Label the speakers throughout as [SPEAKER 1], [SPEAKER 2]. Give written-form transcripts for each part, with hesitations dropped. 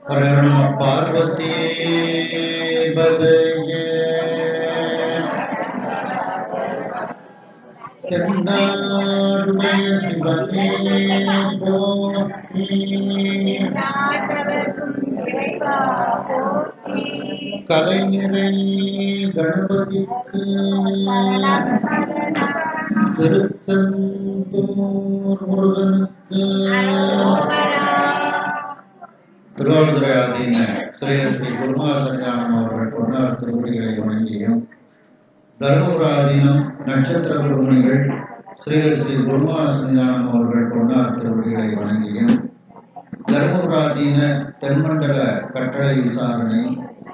[SPEAKER 1] ஹர பார்வதி பதையே தென்னாடுடைய சிவனே போற்றி கலைஞரை கணபதிக்கு திருச்செந்தூர் முருகனுக்கு திருவாவடுதுறை ஆதீன ஸ்ரீ ஸ்ரீ குருமாசஞ்சானம் அவர்கள் பொன்னார் திருவடிகளை வணங்கியும் தர்மபுர ஆதீனம் நட்சத்திர குருமணிகள் ஸ்ரீ ஸ்ரீ குருமாசஞ்சானம் அவர்கள் பொன்னார் திருவடிகளை வணங்கியும் தர்மபுர ஆதீன தென்மண்டல கட்டளை விசாரணை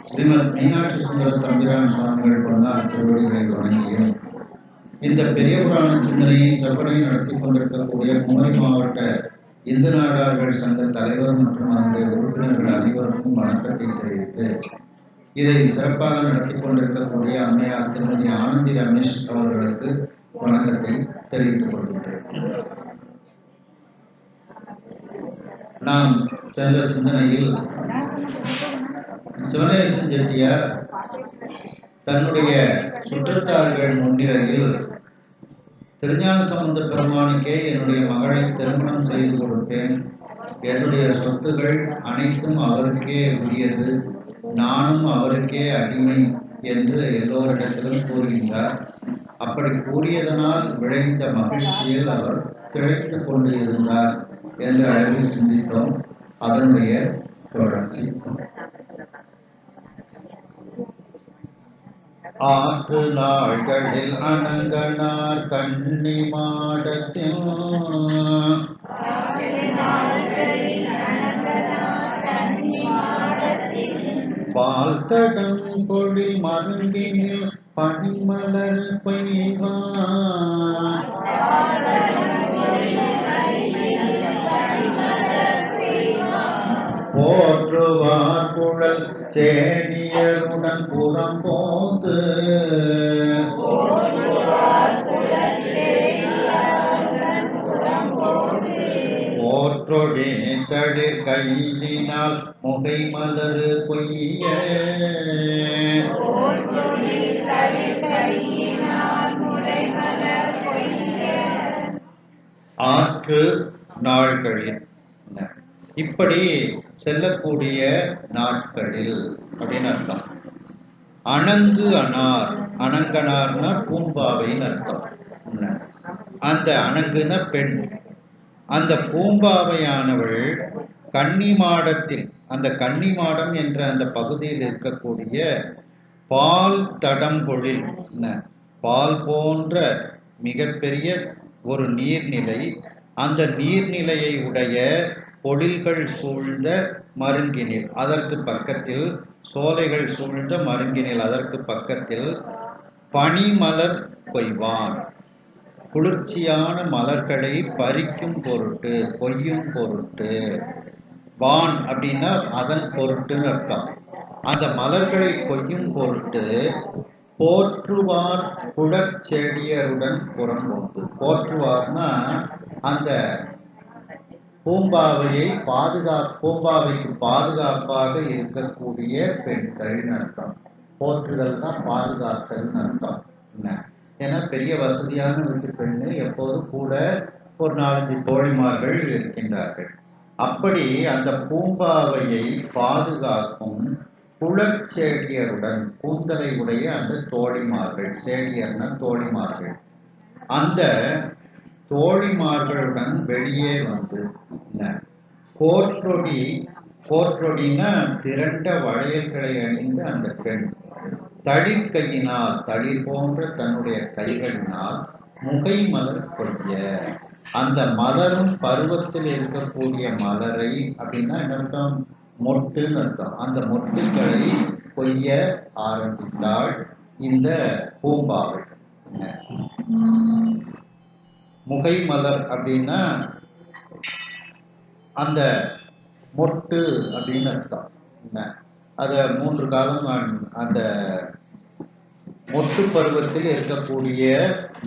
[SPEAKER 1] ஸ்ரீமத் மீனாட்சி சுந்தர தம்பிரான் சுவாமிகள் பொன்னார் திருவடிகளை வணங்கியும் இந்த பெரிய புராண சிந்தனையை செவ்வனை நடத்தி கொண்டிருக்கக்கூடிய குமரி மாவட்ட இந்து நாடார்கள் சங்க தலைவர் மற்றும் அதனுடைய உறுப்பினர்கள் அனைவருக்கும் வணக்கத்தை தெரிவித்து இதை சிறப்பாக நடத்தி கொண்டிருக்கக்கூடிய அம்மையார் திருமதி ஆனந்தி ரமேஷ் அவர்களுக்கு வணக்கத்தை தெரிவித்துக் கொள்கின்றேன். நாம் சென்ற சிந்தனையில் சிவனேசன் செட்டியார் தன்னுடைய சுற்றத்தார்கள் முன்னிலையில் திருஞான சம்பந்த பெருமானுக்கே என்னுடைய மகளை திருமணம் செய்து கொடுப்பேன், என்னுடைய சொத்துகள் அனைத்தும் அவருக்கே உரியது, நானும் அவருக்கே அடிமை என்று எல்லோரிடத்திலும் கூறுகின்றார். அப்படி கூறியதனால் விளைந்த மகிழ்ச்சியில் அவர் திளைத்துக் கொண்டு இருந்தார் என்ற அளவில் சிந்தித்தோம். அதனுடைய தொடர்ச்சி ஆற்று நாள்களில் அனங்கனார் கன்னி மாடத்தில் பால் தடம் பொழில் மருங்கினில் பனிமலர் பெய்வார் போற்றுவார் குழல் சேனியருடன் புறம் போந்து போற்றொடி களிர் கையினால் முகை மலரு கொய்ய ஆற்று நாள்களில் இப்படி செல்லக்கூடிய நாட்களில் அப்படின்னு அர்த்தம். அணங்கு அனார், அணங்கனார்னா பூம்பாவைன்னு அர்த்தம். அந்த அணங்குன பெண், அந்த பூம்பாவையானவள் கன்னி மாடத்தில், அந்த கன்னி மாடம் என்ற அந்த பகுதியில் இருக்கக்கூடிய பால் தடம் பொழில், பால் போன்ற மிகப்பெரிய ஒரு நீர்நிலை, அந்த நீர்நிலையை உடைய பொழில்கள் சூழ்ந்த மருங்கினில், அதற்கு பக்கத்தில் சோலைகள் சூழ்ந்த மருங்கினில், அதற்கு பக்கத்தில் பனிமலர் கொய்வான், குளிர்ச்சியான மலர்களை பறிக்கும் பொருட்டு, கொய்யும் பொருட்டு, வான் அப்படின்னா அதன் பொருட்டுன்னு அர்த்தம். அந்த மலர்களை கொய்யும் பொருட்டு போற்றுவார் குடச்செடியருடன் புறம்போந்து. போற்றுவார்னா அந்த பூம்பாவையை பூம்பாவைக்கு பாதுகாப்பாக இருக்கக்கூடிய பெண்கள்னு அர்த்தம். போற்றுதல் தான் பாதுகாத்தல்னு அர்த்தம். ஏன்னா பெரிய வசதியான வீட்டு பெண்ணு எப்போதும் கூட ஒரு 4-5 தோழிமார்கள் இருக்கின்றார்கள். அப்படி அந்த பூம்பாவையை பாதுகாக்கும் குளச்சேடியருடன், கூந்தலை உடைய அந்த தோழிமார்கள், சேடியர்னா தோழிமார்கள், அந்த தோழிமார்களுடன் வெளியே வந்து கோற்றொடி, கோற்றொடினா திரண்ட வளையல்களை அணிந்த அந்த பெண் தளிர் கையினால், தளிர் போன்ற தன்னுடைய கைகளினால் முகை மலர் கொய்ய, அந்த மலரும் பருவத்தில் இருக்கக்கூடிய மலரை அப்படின்னா என்ன அர்த்தம், மொட்டுன்னு அர்த்தம். அந்த மொட்டுக்களை கொய்ய ஆரம்பித்தாள் இந்த பூம்பாவை. முகை மலர் அப்படின்னா அந்த மொட்டு அப்படின்னு அர்த்தம். அதை 3 காலம் அந்த மொட்டு பருவத்தில் இருக்கக்கூடிய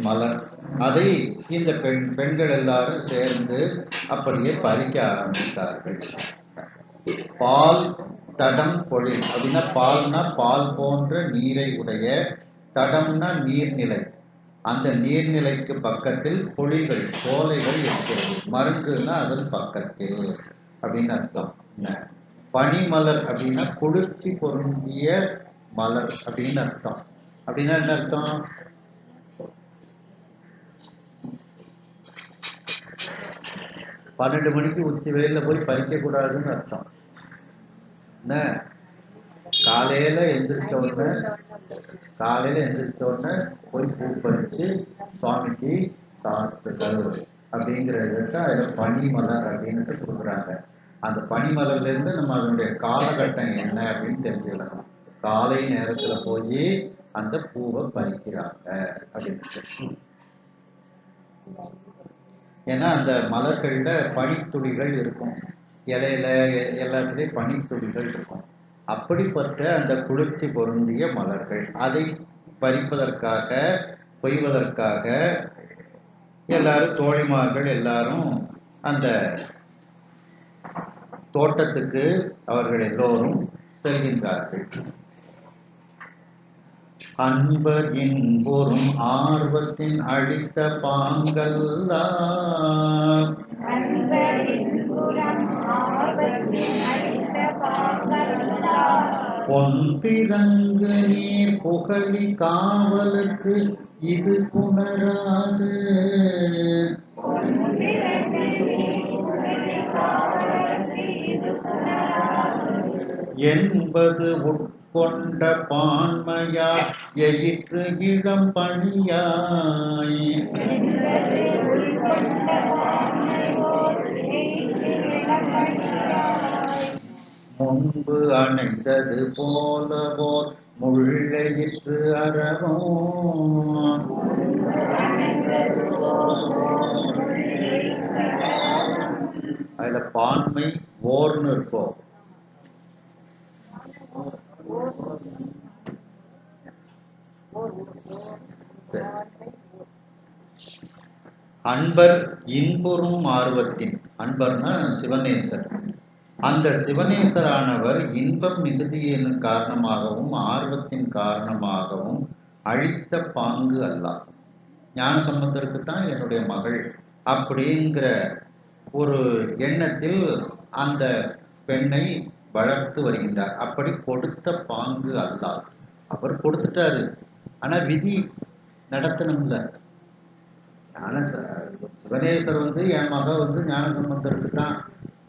[SPEAKER 1] மலர் அதை இந்த பெண்கள் எல்லாரும் சேர்ந்து அப்படியே பறிக்க ஆரம்பித்தார்கள். பால் தடம் பொழில் அப்படின்னா பால்னா பால் போன்ற நீரை உடைய, தடம்னா நீர்நிலை, அந்த நீர்நிலைக்கு பக்கத்தில் பொழில்கள் சோலைகள் இருக்கிறது. மருங்குன்னா அதன் பக்கத்தில் அப்படின்னு அர்த்தம். பனிமலர் அப்படின்னா குளிர்ச்சி பொருந்திய மலர் அப்படின்னு அர்த்தம். அப்படின்னா என்ன அர்த்தம்? பன்னெண்டு மணிக்கு உச்சி வெயில போய் பறிக்க கூடாதுன்னு அர்த்தம். என்ன, காலையில எந்திரிச்ச உடனே போய் பூ பறிச்சு சுவாமிக்கு சாப்பிட்டுகள் அப்படிங்கிறது தான் அதில் பனிமலர் அப்படின்னு கொடுக்குறாங்க. அந்த பனிமலர்ல இருந்து நம்ம அதனுடைய காலகட்டம் என்ன அப்படின்னு தெரிஞ்சுக்கலாம். காலை நேரத்துல போய் அந்த பூவை பறிக்கிறாங்க அப்படின்னு. ஏன்னா அந்த மலர்கள்ல பனித்துளிகள் இருக்கும், இலையில எல்லாத்துலேயும் பனித்துளிகள் இருக்கும். அப்படிப்பட்ட அந்த குளிர்ச்சி பொருந்திய மலர்கள், அதை பறிப்பதற்காக கொய்வதற்காக எல்லாரும் தோழிமார்கள் எல்லாரும் அந்த தோட்டத்துக்கு அவர்கள் எல்லோரும் செல்கின்றார்கள். அன்பர் இன்புறும் ஆர்வத்தின் அழித்த பாங்கல்லா பொன்பிறங்கு நீர் புகழி காவலுக்கு இது புணராது. என்பது உட்கொண்ட பான்மையா எயிற்று இளம் பணியாய் முன்பு அணைந்தது போலவோர் முள்ளையிற்று அறவோ. அதுல பான்மை ஓர்னு இருக்கும். அன்பர் இன்புறும் ஆர்வத்தின், அன்பர்னா சிவநேசர், அந்த சிவநேசரானவர் இன்பம் மிகுதியின் காரணமாகவும் ஆர்வத்தின் காரணமாகவும் அழித்த பாங்கு அல்ல. ஞான சம்பந்தருக்கு தான் என்னுடைய மகள் அப்படிங்கிற ஒரு எண்ணத்தில் அந்த பெண்ணை வளர்த்து வருகின்றார். அப்படி கொடுத்த பாங்கு அல்ல. அவர் கொடுத்துட்டாரு, ஆனா விதி நடத்தணும்ல. சிவனேஸ்வர் என் மக ஞான சம்பந்தருக்கு தான்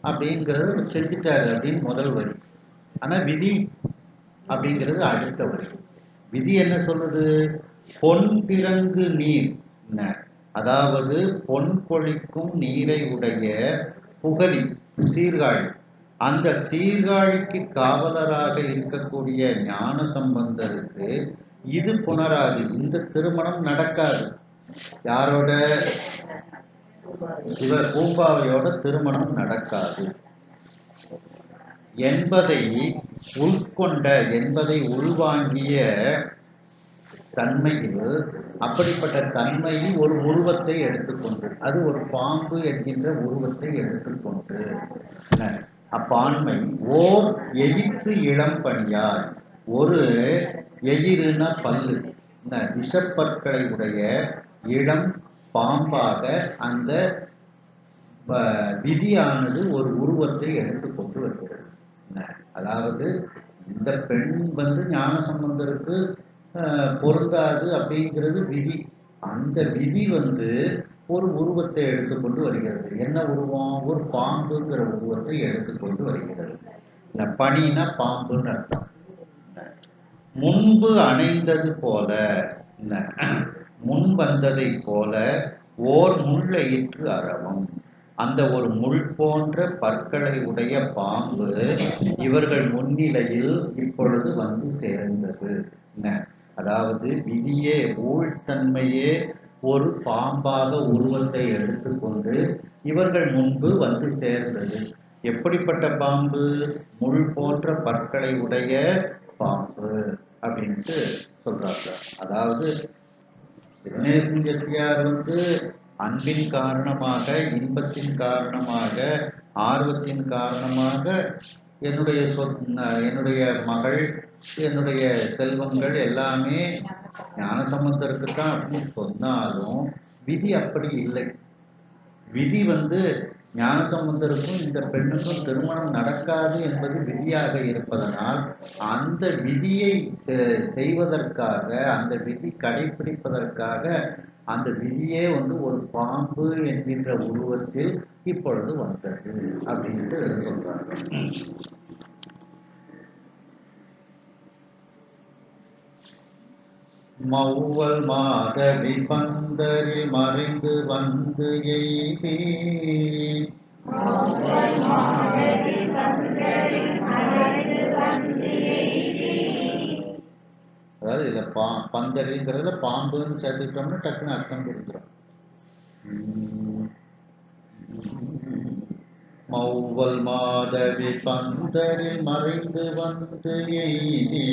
[SPEAKER 1] அப்படிங்கிறத செஞ்சுட்டாரு அப்படின்னு முதல் வரி. ஆனா விதி அப்படிங்கிறது அடுத்த வரி. விதி என்ன சொல்லுது? பொன் பிறங்கு நீர், அதாவது பொன் பொழிக்கும் நீரை உடைய புகழி சீர்காழி, அந்த சீர்காழிக்கு காவலராக இருக்கக்கூடிய ஞான சம்பந்தருக்கு இது புணராது, இந்த திருமணம் நடக்காது. யாரோட? இவர் பூம்பாவையோட திருமணம் நடக்காது என்பதை உள்கொண்ட, என்பதை உள்வாங்கிய தன்மையில், அப்படிப்பட்ட தன்மையில் ஒரு உருவத்தை எடுத்துக்கொண்டு, அது ஒரு பாம்பு என்கின்ற உருவத்தை எடுத்துக்கொண்டு, அப்பான்மை ஓர் எயிற்று இளம் பணியார், ஒரு எயிறுனா பல்லு, விஷப்பற்களை உடைய இளம் பாம்பாக அந்த விதியானது ஒரு உருவத்தை எடுத்துக்கொண்டு வருகிறது. அதாவது இந்த பெண் ஞான சம்பந்தருக்கு பொருந்தாது அப்படிங்கிறது விதி. அந்த விதி ஒரு உருவத்தை எடுத்துக்கொண்டு வருகிறது. என்ன உருவம்? ஒரு பாம்புங்கிற உருவத்தை எடுத்துக்கொண்டு வருகிறது. பனினா பாம்புன்னு அர்த்தம். முன்பு அணைந்தது போல, முன் வந்ததை போல ஓர் முள்ளயிற்று அரவம், அந்த ஒரு முள் போன்ற பற்களை உடைய பாம்பு இவர்கள் முன்னிலையில் இப்பொழுது வந்து சேர்ந்தது. அதாவது விதியே, ஊழ்தன்மையே ஒரு பாம்பாக உருவத்தை எடுத்துக்கொண்டு இவர்கள் முன்பு வந்து சேர்ந்தது. எப்படிப்பட்ட பாம்பு? முள் போன்ற பற்களை உடைய பாம்பு அப்படின்ட்டு சொல்றாங்க. அதாவது சிவனேசன் செட்டியார் அன்பின் காரணமாக, இன்பத்தின் காரணமாக, ஆர்வத்தின் காரணமாக என்னுடைய மகள், என்னுடைய செல்வங்கள் எல்லாமே ஞானசம்பந்தருக்கு தான் அப்படின்னு சொன்னாலும் விதி அப்படி இல்லை. விதி ஞானசம்பந்தருக்கும் இந்த பெண்ணுக்கும் திருமணம் நடக்காது என்பது விதியாக இருப்பதனால் அந்த விதியை செய்வதற்காக, அந்த விதி கடைபிடிப்பதற்காக அந்த விதியே ஒரு பாம்பு என்கின்ற உருவத்தில் இப்பொழுது வந்தது அப்படின்ட்டு சொல்றாங்க. மௌவல் மாதவி பந்தரில் மறைந்து வந்து எய்தி, அதாவது இதுல பந்தரிங்கிறதுல பாம்புன்னு சேர்த்துக்கிட்டோம்னா டக்குன்னு அர்த்தம் கொடுக்குறோம். மௌவல் மாதவி பந்தரில் மறைந்து வந்து எய்தி,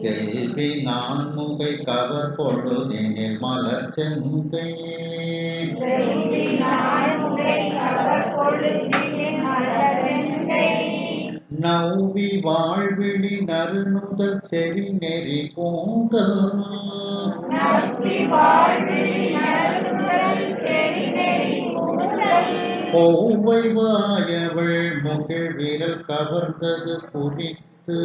[SPEAKER 1] செல்வி நான்முகை கவர் பொழுதினில் மலர் செங்கை, நௌவி வாழ்விழி நறுநுதல் செறி நெறி பூங்கல், கோவை வாயவள் முகிழ் விரல் கவர்ந்தது குறித்து,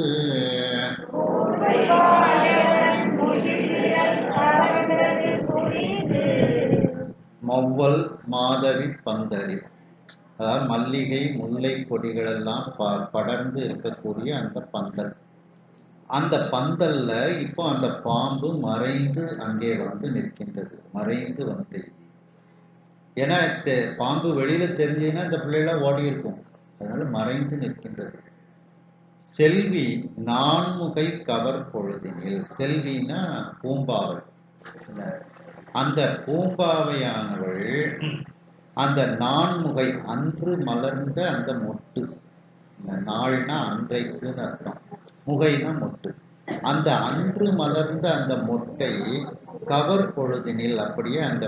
[SPEAKER 1] மௌவல் மாதவி பந்தரி, அதாவது மல்லிகை முல்லை கொடிகள் எல்லாம் படர்ந்து இருக்கக்கூடிய அந்த பந்தல். அந்த பந்தல்ல இப்போ அந்த பாம்பு மறைந்து அங்கே நிற்கின்றது. மறைந்து ஏன்னா பாம்பு வெளியில தெரிஞ்சதுன்னா இந்த பிள்ளைலாம் ஓடி இருக்கும். அதனால மறைந்து நிற்கின்றது. செல்வி நான்முகை கவர் பொழுதினில், செல்வினா பூம்பாவை, அந்த பூம்பாவையானவள் அந்த நான்முகை அன்று மலர்ந்த அந்த மொட்டு, நாள்னா அன்றைக்குன்னு அர்த்தம், முகைனா மொட்டு, அந்த அன்று மலர்ந்த அந்த மொட்டை கவர் பொழுதினில் அப்படியே அந்த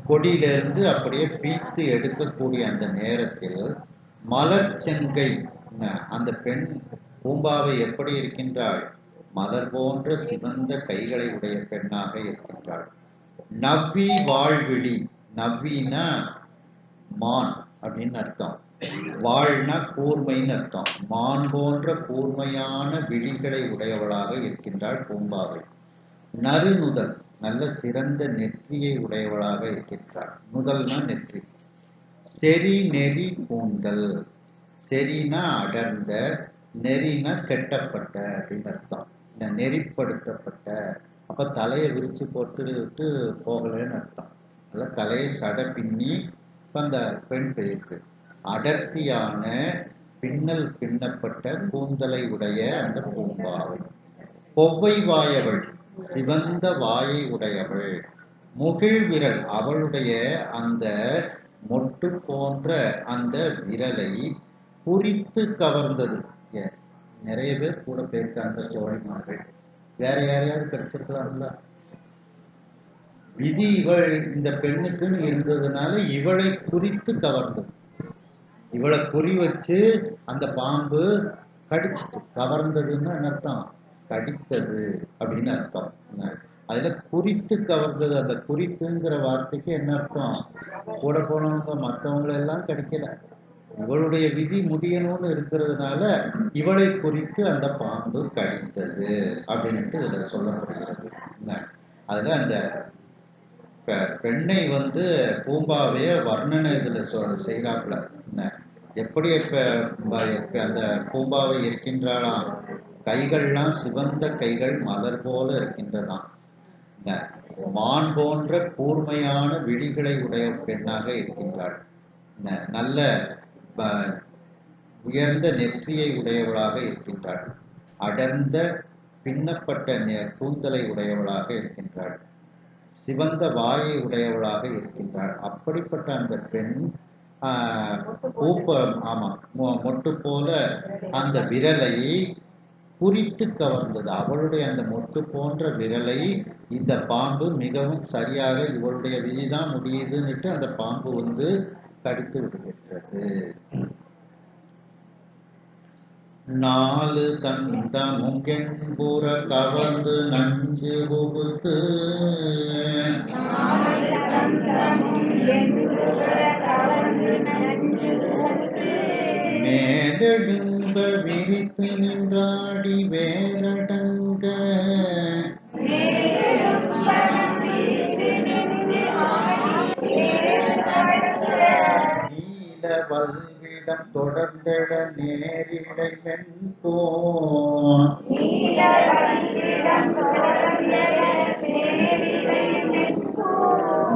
[SPEAKER 1] கொடியிலிருந்து அப்படியே பீத்து எடுக்கக்கூடிய அந்த நேரத்தில் மலர் செங்கை, அந்த பெண் பூம்பாவை எப்படி இருக்கின்றாள்? மலர் போன்ற சிவந்த கைகளை உடைய பெண்ணாக இருக்கின்றாள். நவ்வி வாழ்விழி, நவ்வினா மான் அப்படின்னு அர்த்தம், வாழ்னா கூர்மைன்னு அர்த்தம். மான் போன்ற கூர்மையான விழிகளை உடையவளாக இருக்கின்றாள் பூம்பாவை. நறுநுதல், நல்ல சிறந்த நெற்றியை உடையவளாக இருக்கின்றாள். நுதல்னா நெற்றி. செறி நெறி கூந்தல், செறினா அடர்ந்த, நெறினா கெட்டப்பட்ட அப்படின்னு அர்த்தம், நெறிப்படுத்தப்பட்ட. அப்ப தலையை விரிச்சு போட்டுட்டு போகலன்னு அர்த்தம். அதில் தலையை சடை பின்னி அந்த பெண் பெயருக்கு அடர்த்தியான பின்னல் பின்னப்பட்ட கூந்தலை உடைய அந்த பூம்பாவை. கொவ்வை வாயவள், சிவந்த வாயை உடையவள். முகிழ் விரல், அவளுடைய அந்த மொட்டு போன்ற அந்த விரலை குறித்து கவர்ந்தது. நிறைய பேர் கூட பேருக்காங்க தோழிமார்கள், வேற யாரையாவது கிடைச்சிருக்கலாம்ல. விதி இவள் இந்த பெண்ணுக்குன்னு இருந்ததுனால இவளை குறித்து கவர்ந்தது. இவளை குறி வச்சு அந்த பாம்பு கடிச்சிட்டு, கவர்ந்ததுன்னு அர்த்தம், கடித்தது அப்படின்னு அர்த்தம். அதுல குறித்து கவர்ந்தது. அந்த குறித்துங்கிற வார்த்தைக்கு என்ன அர்த்தம்? கூட போனவங்க மற்றவங்களெல்லாம் கடிக்கல, இவளுடைய விதி முடியணும்னு இருக்கிறதுனால இவளை குறித்து அந்த பாம்பு கடித்தது அப்படின்ட்டு இதுல சொல்லப்படுகிறது. அதுல அந்த பெண்ணை பூம்பாவைய வர்ணனை இதுல செய்யறாப்புல. எப்படி அந்த பூம்பாவை இருக்கின்றாளாம்? கைகள்லாம் சிவந்த கைகள், மலர் போல இருக்கின்றதாம். மான் போன்ற கூர்மையான விழிகளை உடைய பெண்ணாக இருக்கின்றாள். நல்ல உயர்ந்த நெற்றியை உடையவளாக இருக்கின்றாள். அடர்ந்த பின்னப்பட்ட கூந்தலை உடையவளாக இருக்கின்றாள். சிவந்த வாயை உடையவளாக இருக்கின்றாள். அப்படிப்பட்ட அந்த பெண் மொட்டு போல அந்த விரலை குறித்து கவர்ந்தது. அவளுடைய அந்த மொட்டு போன்ற விரலை இந்த பாம்பு மிகவும் சரியாக இவளுடைய விதிதான் முடியுதுன்னுட்டு அந்த பாம்பு வந்து கடித்து விடுகின்றது. 4 தந்தமும் என்புற கவர்ந்து நஞ்சு புகுத்து மேலெழும்ப விரித்து நின்றாடி வேரடங்க நீல வல்விடம் தொடர்ந்தெட நேரிடை வெண்போ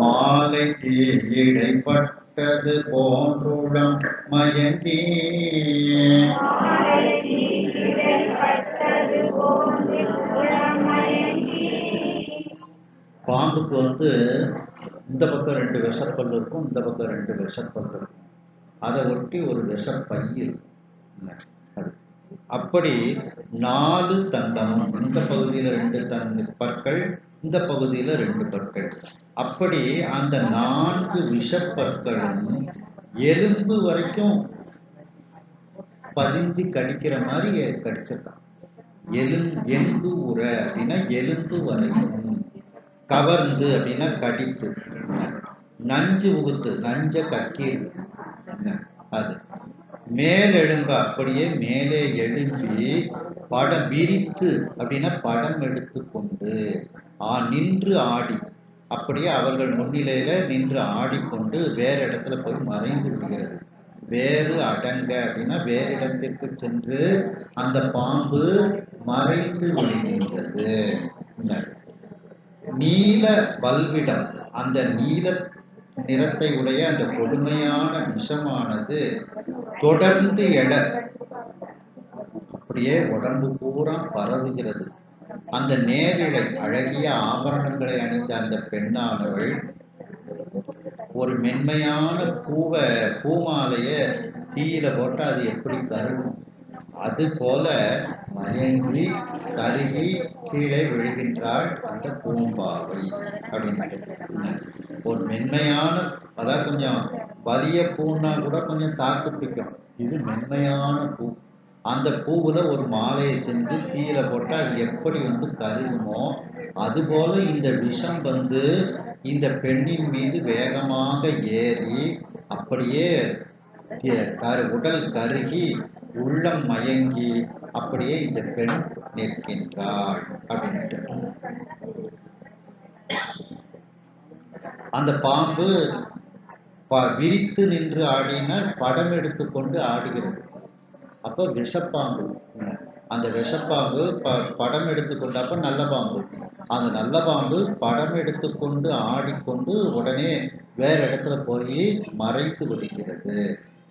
[SPEAKER 1] மாலை இடைப்பட்டது போன்றுளம் மயங்கி பாம்புக்கு வந்து இந்த பக்கம் 2 விஷப்பல் இருக்கும், இந்த பக்கம் 2 விஷப்பல் இருக்கும். அதை ஒட்டி ஒரு விஷப்பை இருக்கும். அது அப்படி 4 தந்தமும், இந்த பகுதியில் 2 பற்கள், இந்த பகுதியில் 2 பற்கள். அப்படி அந்த 4 விஷப்பற்களும் எலும்பு வரைக்கும் பதிஞ்சு கடிக்கிற மாதிரி கடிச்சிருக்கான். எலும்பு உர அப்படின்னா எலும்பு வரைக்கும், கவர்ந்து அப்படின்னா கடித்து, நஞ்சு உகுத்து நஞ்ச கக்கீர், அது மேலெழும்ப அப்படியே மேலே எழும்பி படம் விரித்து அப்படின்னா படம் எடுத்து கொண்டு நின்று ஆடி, அப்படியே அவர்கள் முன்னிலையில நின்று ஆடிக்கொண்டு வேறு இடத்துல போய் மறைந்து விடுகிறது. வேறு அடங்க அப்படின்னா வேறு இடத்திற்கு சென்று அந்த பாம்பு மறைந்து விடுகின்றது. நீல வல்விடம், அந்த நீல நிறத்தை உடைய அந்த கொடுமையான விஷமானது தொடர்ந்து எழ அப்படியே உடம்பு பூரா பரவுகிறது. அந்த நேரிடை, அழகிய ஆபரணங்களை அணிந்த அந்த பெண்ணானவள் ஒரு மென்மையான பூமாலைய தீயில போட்டு அது எப்படி கருகும், அது போல மயங்கி கருகி கீழே விழுகின்றாள் அந்த பூம்பாவை அப்படின்னு. ஒரு மென்மையான, அதாவது கொஞ்சம் வலிய பூன்னா கூட கொஞ்சம் தாக்கு பிடிக்கும், இது மென்மையான பூ. அந்த பூவுல ஒரு மாலையை செஞ்சு தீயில போட்டு அது எப்படி வந்து கருகுமோ அதுபோல இந்த விஷம் வந்து இந்த பெண்ணின் மீது வேகமாக ஏறி அப்படியே உடல் கருகி உள்ளம் மயங்கி அப்படியே இந்த பெண் நிற்கின்றாள் அப்படின்ட்டு. அந்த பாம்பு விரித்து நின்று ஆடினா படம் எடுத்துக்கொண்டு ஆடுகிறது. அப்போ விஷப்பாம்பு, அந்த விஷப்பாம்பு படம் எடுத்துக்கொண்டப்ப நல்ல பாம்பு, அந்த நல்ல பாம்பு படம் எடுத்துக்கொண்டு ஆடிக்கொண்டு உடனே வேற இடத்துல போய் மறைத்து விடுகிறது.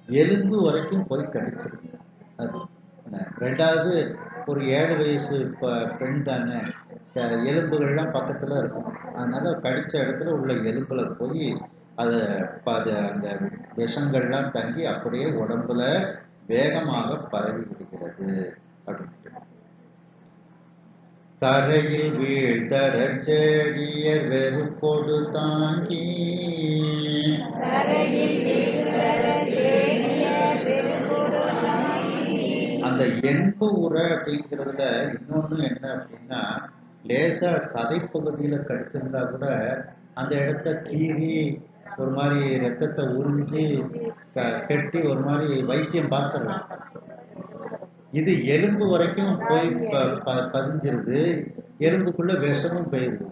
[SPEAKER 1] எலும்பு வரைக்கும் போய் கடிச்சிருக்கு. அது 2வது ஒரு 7 வயசு பெண் தானே, எலும்புகள்லாம் பக்கத்தில் இருக்கும், அதனால கடித்த இடத்துல உள்ள எலும்புல போய் அது அந்த விஷங்கள்லாம் தங்கி அப்படியே உடம்புல வேகமாக பரவி விடுகிறது அப்படின்ட்டு. கரையில் வீழ்தர செடியர் வெறுப்போடு தாங்கி அந்த எண்பு உரை அப்படிங்கிறதுல இன்னொன்று என்ன அப்படின்னா, லேசா சதைப்பகுதியில கடிச்சிருந்தா கூட அந்த இடத்த கீறி ஒரு மாதிரி ரத்தத்தை உறிஞ்சி கெட்டி ஒரு மாதிரி வைத்தியம் பார்த்துடலாம். இது எலும்பு வரைக்கும் போய் பதிஞ்சிருது, எலும்புக்குள்ள விஷமும் போயிடுது.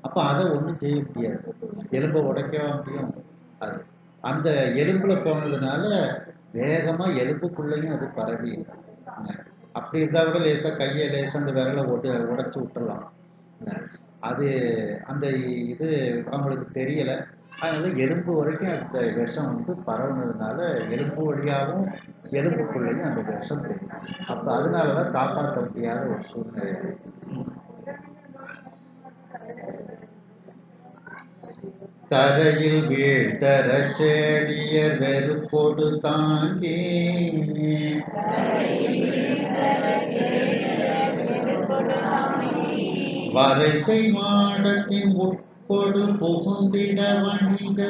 [SPEAKER 1] அப்போ அதை ஒன்றும் செய்ய முடியாது, எலும்பை உடைக்கவா முடியும்? அது அந்த எலும்புல போனதுனால வேகமா எலும்புக்குள்ளேயும் அது பரவி. அப்படி இருந்தா கூட லேசா கையை லேசா அந்த விரலை உடைச்சு விட்டுறலாம். அது அந்த இது அவங்களுக்கு தெரியல, அதனால எலும்பு வரைக்கும் அந்த விஷம் வந்து பரவுனதுனால எலும்பு வழியாகவும் எலும்புக்குள்ளேயும் அந்த விஷம் போயிடும். அப்போ அதனாலதான் காப்பாற்ற முடியாத ஒரு சூழ்நிலை. தரையில் வீழ்த்தர செடியர் வெறுப்பொடு தாங்கி வரைசை மாடத்தின் உட்கொடு புகுந்திட வணிக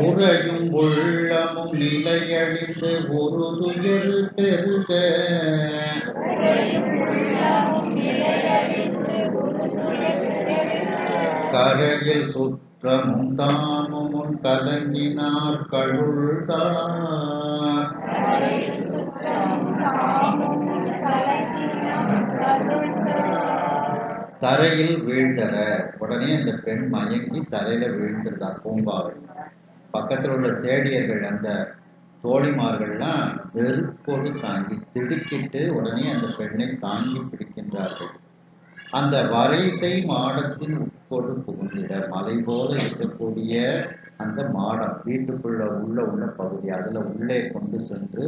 [SPEAKER 1] உறையும் உள்ளமும் நிலையழிந்து ஒரு துயர் பெருக கரையில் சுற்றமும் தாமும் கலங்கினார் கழுள்தார் தரையில் வீழ்ந்தற. உடனே அந்த பெண் மயங்கி தரையில வீழ்ந்திருந்தார். பூம்பாவை பக்கத்தில் உள்ள சேடியர்கள் அந்த தோழிமார்கள்லாம் வெறுப்போடு தாங்கி திடுக்கிட்டு உடனே அந்த பெண்ணை தாங்கி பிடிக்கின்றார்கள். அந்த வரைசை மாடத்தின் உட்கொடு புகுந்திட, மலை போல இருக்கக்கூடிய அந்த மாடம், வீட்டுக்குள்ள உள்ள பகுதி, அதுல உள்ளே கொண்டு சென்று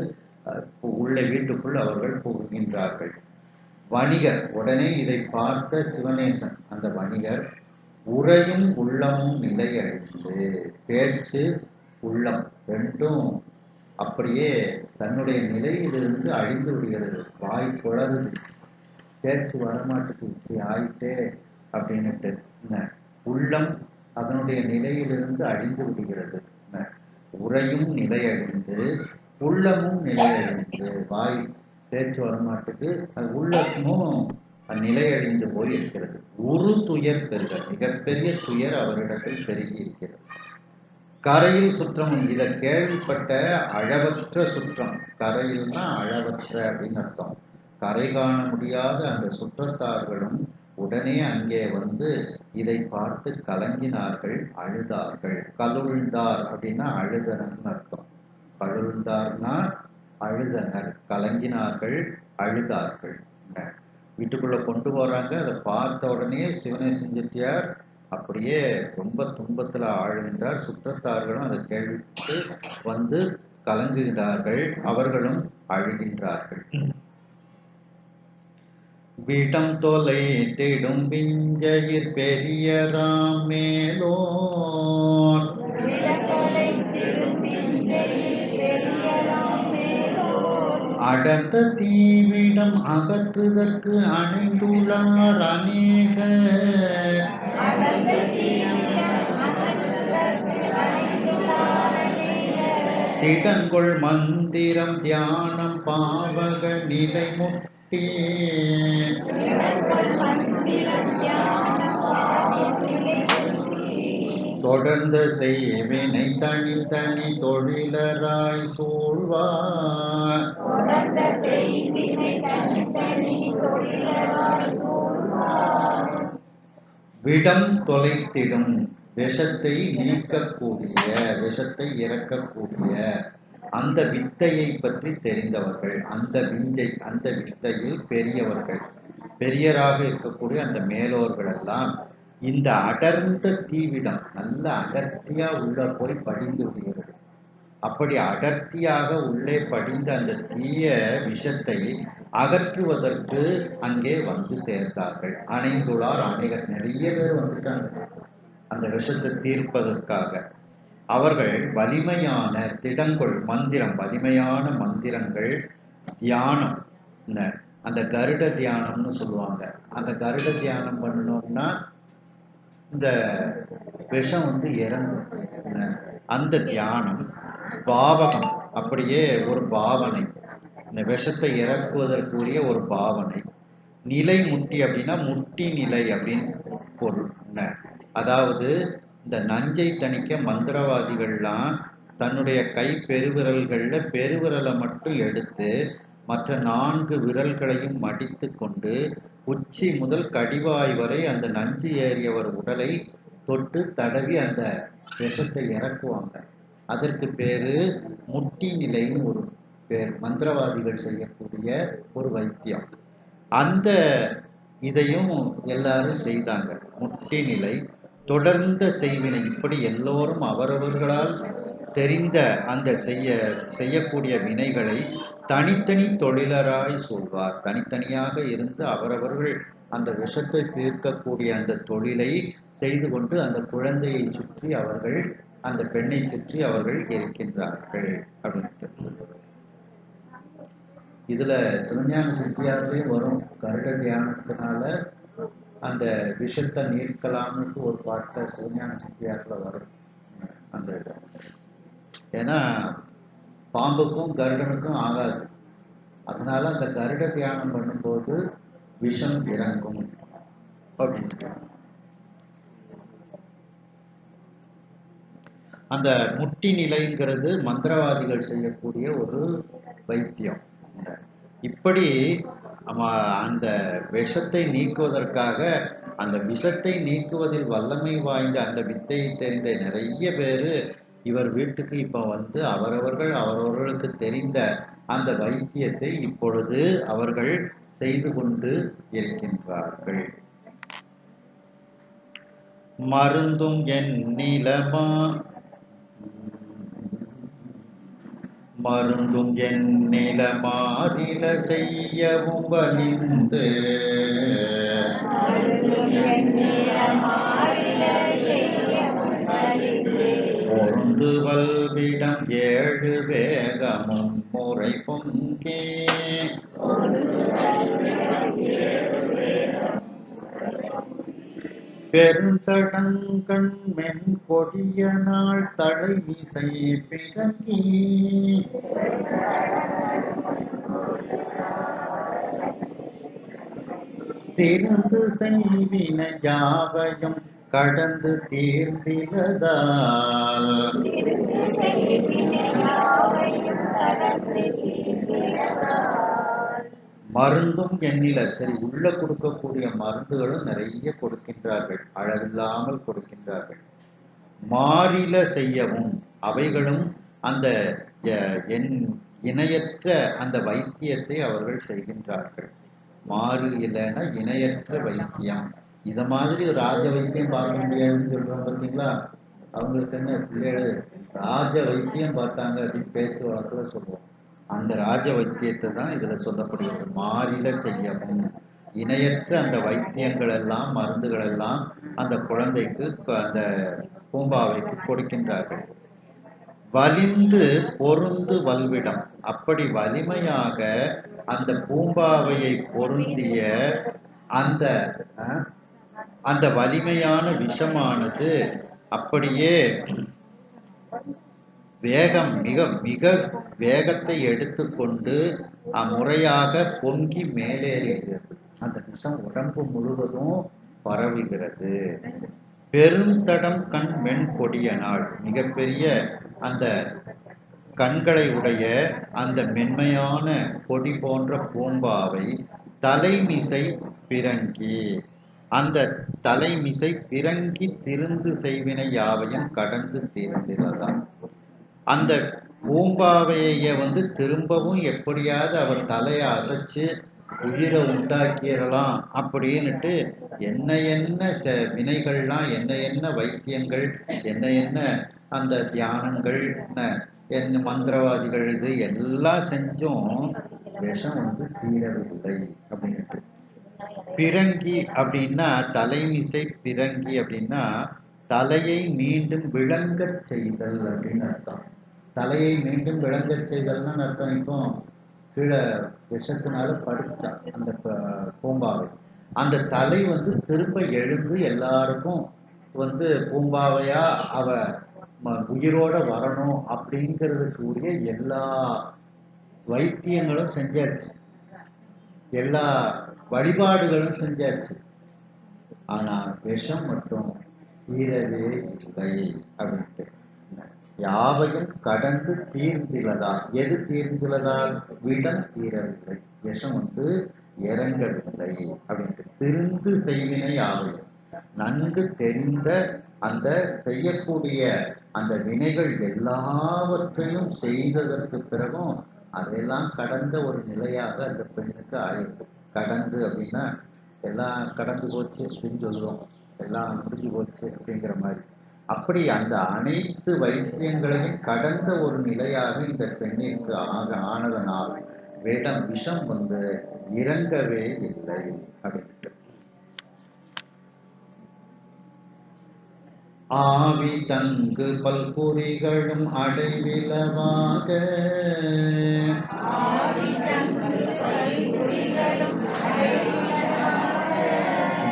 [SPEAKER 1] உள்ளே வீட்டுக்குள் அவர்கள் புகுகின்றார்கள். வணிகர் உடனே இதை பார்த்த சிவநேசன், அந்த வணிகர் உரையும் உள்ளமும் நிலையழிந்து, பேச்சு உள்ளம் ரெண்டும் அப்படியே தன்னுடைய நிலையிலிருந்து அழிந்து விடுகிறது. வாய் குளறுது, பேச்சு வரமாட்டுக்கு, இப்படி ஆயிட்டே அப்படின்னுட்டு. உள்ளம் அதனுடைய நிலையிலிருந்து அழிந்து விடுகிறது. உரையும் நிலையழிந்து உள்ளமும் நிலையழிந்து, வாய் பேச்சு வரமாட்டுக்கு, அது உள்ளமும் நிலையழிந்து போய் இருக்கிறது. ஒரு துயர் பெருக, மிகப்பெரிய துயர் அவரிடத்தில் பெருகி இருக்கிறது. கரையில் சுற்றமும், இதை கேள்விப்பட்ட அளவற்ற சுற்றம், கரையில்னா அளவற்ற அப்படின்னு அர்த்தம், கரை காண முடியாத அந்த சுற்றத்தார்களும் உடனே அங்கே வந்து இதை பார்த்து கலங்கினார்கள், அழுதார்கள். கலுழ்ந்தார் அப்படின்னா அழுதனர்னு அர்த்தம். கலுழ்ந்தார்னா அழுதனர், கலங்கினார்கள், அழுதார்கள். வீட்டுக்குள்ள கொண்டு போறாங்க. அதை பார்த்த உடனே சிவநேசன் செட்டியார் அப்படியே ரொம்ப துன்பத்துல ஆழ்கின்றார். சுற்றத்தார்களும் அதை கேள்விப்பட்டு வந்து கலங்குகிறார்கள், அவர்களும் அழுகின்றார்கள். விடம் தொலை திடும் விஞ்சையிற் பெரியராம் மேலோர் அடர்ந்த தீவிடம் அகற்றுதற்கு அணைந்துள்ளார் அநேக. திடங்கொள் மந்திரம் தியானம் பாவக நிலை முட்டி தொடர்ந்த செய்வினை தனி தனி தொழிலராய் சூழ்வார். விடம் தொலைத்திடும், விஷத்தை நீக்கக்கூடிய, விஷத்தை இறக்கக்கூடிய அந்த வித்தையை பற்றி தெரிந்தவர்கள், அந்த விஞ்சை, அந்த வித்தையில் பெரியவர்கள், பெரியராக இருக்கக்கூடிய அந்த மேலோர்கள் எல்லாம் இந்த அடர்ந்த தீவிடம் நல்ல அடர்த்தியா உள்ள போய் படிந்து விடுகிறது. அப்படி அடர்த்தியாக உள்ளே படிந்த அந்த தீய விஷத்தை அகற்றுவதற்கு அங்கே வந்து சேர்ந்தார்கள். அணைந்துள்ளார் அநேகர், நிறைய பேர் வந்துட்டாங்க அந்த விஷத்தை தீர்ப்பதற்காக. அவர்கள் வலிமையான திடங்கொள் மந்திரம், வலிமையான மந்திரங்கள், தியானம், அந்த கருட தியானம்னு சொல்லுவாங்க. அந்த கருட தியானம் பண்ணோம்னா இந்த விஷம் வந்து இறங்கும். அந்த தியானம், பாவகம், அப்படியே ஒரு பாவனை, இந்த விஷத்தை இறக்குவதற்குரிய ஒரு பாவனை. நிலை முட்டி அப்படின்னா முட்டி நிலை அப்படின்னு பொருள். அதாவது இந்த நஞ்சை தணிக்க மந்திரவாதிகள்லாம் தன்னுடைய கை பெருவிரல்கள்ல பெருவிரலை மட்டும் எடுத்து மற்ற 4 விரல்களையும் மடித்து கொண்டு உச்சி முதல் கடிவாய் வரை அந்த நஞ்சு ஏறியவர் உடலை தொட்டு தடவி அந்த விஷத்தை இறக்குவாங்க. அதற்கு பேரு முட்டி நிலைன்னு ஒரு பேர். மந்திரவாதிகள் செய்யக்கூடிய ஒரு வைத்தியம். அந்த இதையும் எல்லாரும் செய்தாங்க. முட்டி நிலை, தொடர்ந்த செய்வினை, இப்படி எல்லோரும் அவரவர்களால் தெரிந்த அந்த செய்யக்கூடிய வினைகளை தனித்தனி தொழிலராய் சொல்வார். தனித்தனியாக இருந்து அவரவர்கள் அந்த விஷத்தை தீர்க்கக்கூடிய அந்த தொழிலை செய்து கொண்டு அந்த குழந்தையை சுற்றி அவர்கள், அந்த பெண்ணை சுற்றி அவர்கள் இருக்கின்றார்கள் அப்படின்ட்டு. இதுல சிவஞான சித்தியார்லயும் வரும், கருட தியானத்தினால அந்த விஷத்தை நீர்க்கலாம்னு ஒரு பாட்டை சிவஞான சித்தியார்ல வரும். அந்த ஏன்னா பாம்புக்கும் கருடனுக்கும் ஆகாது, அதனால அந்த கருட தியானம் பண்ணும்போது விஷம் இறங்கும் அப்படின்ட்டு. அந்த முட்டி நிலைங்கிறது மந்திரவாதிகள் செய்யக்கூடிய ஒரு வைத்தியம். இப்படி அந்த விஷத்தை நீக்குவதற்காக, அந்த விஷத்தை நீக்குவதில் வல்லமை வாய்ந்த அந்த வித்தையை தெரிந்த நிறைய பேரு இவர் வீட்டுக்கு இப்ப வந்து அவரவர்களுக்கு தெரிந்த அந்த வைத்தியத்தை இப்பொழுது அவர்கள் செய்து கொண்டு இருக்கின்றார்கள். மருந்தும் என் நிலமா மருந்தும் என் நிலமாறில செய்யவும் வலிந்து பொருந்து வல்விடம் 7 வேகமும் முறை பொங்கே பெருந்தடங்கண் மென் கொடிய நாள் தடை இசை பிறங்கி திருந்து செய்வின யாவையும் கடந்து தீர்ந்திலதால் மருந்தும் எண்ணில. சரி, உள்ள கொடுக்கக்கூடிய மருந்துகளும் நிறைய கொடுக்கின்றார்கள், அளவில்லாமல் கொடுக்கின்றார்கள். மாறில செய்யவும், அவைகளும் அந்த இணையற்ற அந்த வைத்தியத்தை அவர்கள் செய்கின்றார்கள். மாறு இல்லைன்னா இணையற்ற வைத்தியம். இத மாதிரி ராஜ வைத்தியம் பார்க்க முடியாதுன்னு சொல்றோம் பார்த்தீங்களா, அவங்களுக்கு என்ன பிள்ளைகள் ராஜ வைத்தியம் பார்த்தாங்க அப்படின்னு பேச்சு வழக்குல சொல்லுவோம். அந்த ராஜ வைத்தியத்தை தான் இதுல சொல்லப்படுகிறது. மாறில செய்யவும், இணையற்ற அந்த வைத்தியங்கள் எல்லாம், மருந்துகள் எல்லாம் அந்த குழந்தைக்கு, அந்த பூம்பாவைக்கு கொடுக்கின்றார்கள். வலிந்து பொருந்து வல்விடம், அப்படி வலிமையாக அந்த பூம்பாவையை பொருந்திய அந்த அந்த வலிமையான விஷமானது அப்படியே வேகம், மிக மிக வேகத்தை எடுத்துக்கொண்டு முறையாக பொங்கி மேலேறுகிறது. அந்த விஷம் உடம்பு முழுவதும் பரவுகிறது. பெருந்தடம் கண் மென் கொடிய நாள், மிகப்பெரிய அந்த கண்களை உடைய அந்த மென்மையான கொடி போன்ற பூம்பாவை தலைமிசை பிறங்கி, அந்த தலைமிசை பிறங்கி திருந்து செய்வினை யாவையும் கடந்து தீர்ந்திருந்தான். அந்த பூம்பாவைய வந்து திரும்பவும் எப்படியாவது அவர் தலையை அசைச்சு உயிரை உண்டாக்கிடலாம் அப்படின்னுட்டு என்ன என்ன வினைகள்லாம், என்ன என்ன வைத்தியங்கள், என்ன என்ன அந்த தியானங்கள், என்ன மந்திரவாதிகள், இது எல்லாம் செஞ்சும் விஷம் வந்து தீரவில்லை அப்படின்ட்டு. பிறங்கி அப்படின்னா தலைமிசை, பிறங்கி அப்படின்னா தலையை மீண்டும் விளங்கச் செய்தல் அப்படின்னு அர்த்தம். தலையை மீண்டும் விளங்கச் செய்தல்னு அர்த்தம். இப்போ கீழே விஷத்தினால படுத்தான் அந்த பூம்பாவை, அந்த தலை வந்து திரும்ப எழுந்து எல்லாருக்கும் வந்து பூம்பாவையா அவ உயிரோட வரணும் அப்படிங்கிறதுக்குரிய எல்லா வைத்தியங்களும் செஞ்சாச்சு, எல்லா வழிபாடுகளும் செஞ்சாச்சு. ஆனா விஷம் மட்டும் தீரவே இல்லை அப்படின்ட்டு. யாவையும் கடந்து தீர்ந்திலதால், எது தீர்ந்திலதால்? விடம் தீரவில்லை, விஷம் வந்து இறங்கவில்லை அப்படின்ட்டு. திருந்து செய்வினை யாவையும், நன்கு தெரிந்த அந்த செய்யக்கூடிய அந்த வினைகள் எல்லாவற்றையும் செய்ததற்கு பிறகும் அதெல்லாம் கடந்த ஒரு நிலையாக அந்த பெண்ணுக்கு ஆயிருக்கு. கடந்து அப்படின்னா எல்லாம் கடந்து போச்சு அப்படின்னு சொல்லுவோம், எல்லாம் முடிஞ்சு போச்சு அப்படிங்கிற மாதிரி. அப்படி அந்த அனைத்து வைத்தியங்களையும் கடந்த ஒரு நிலையாக இந்த பெண்ணிற்கு ஆனதனால் விஷம் இறங்கவே இல்லை அப்படின்ட்டு. ஆவி தங்கு பல்புரிகளும் அடைவிலவாக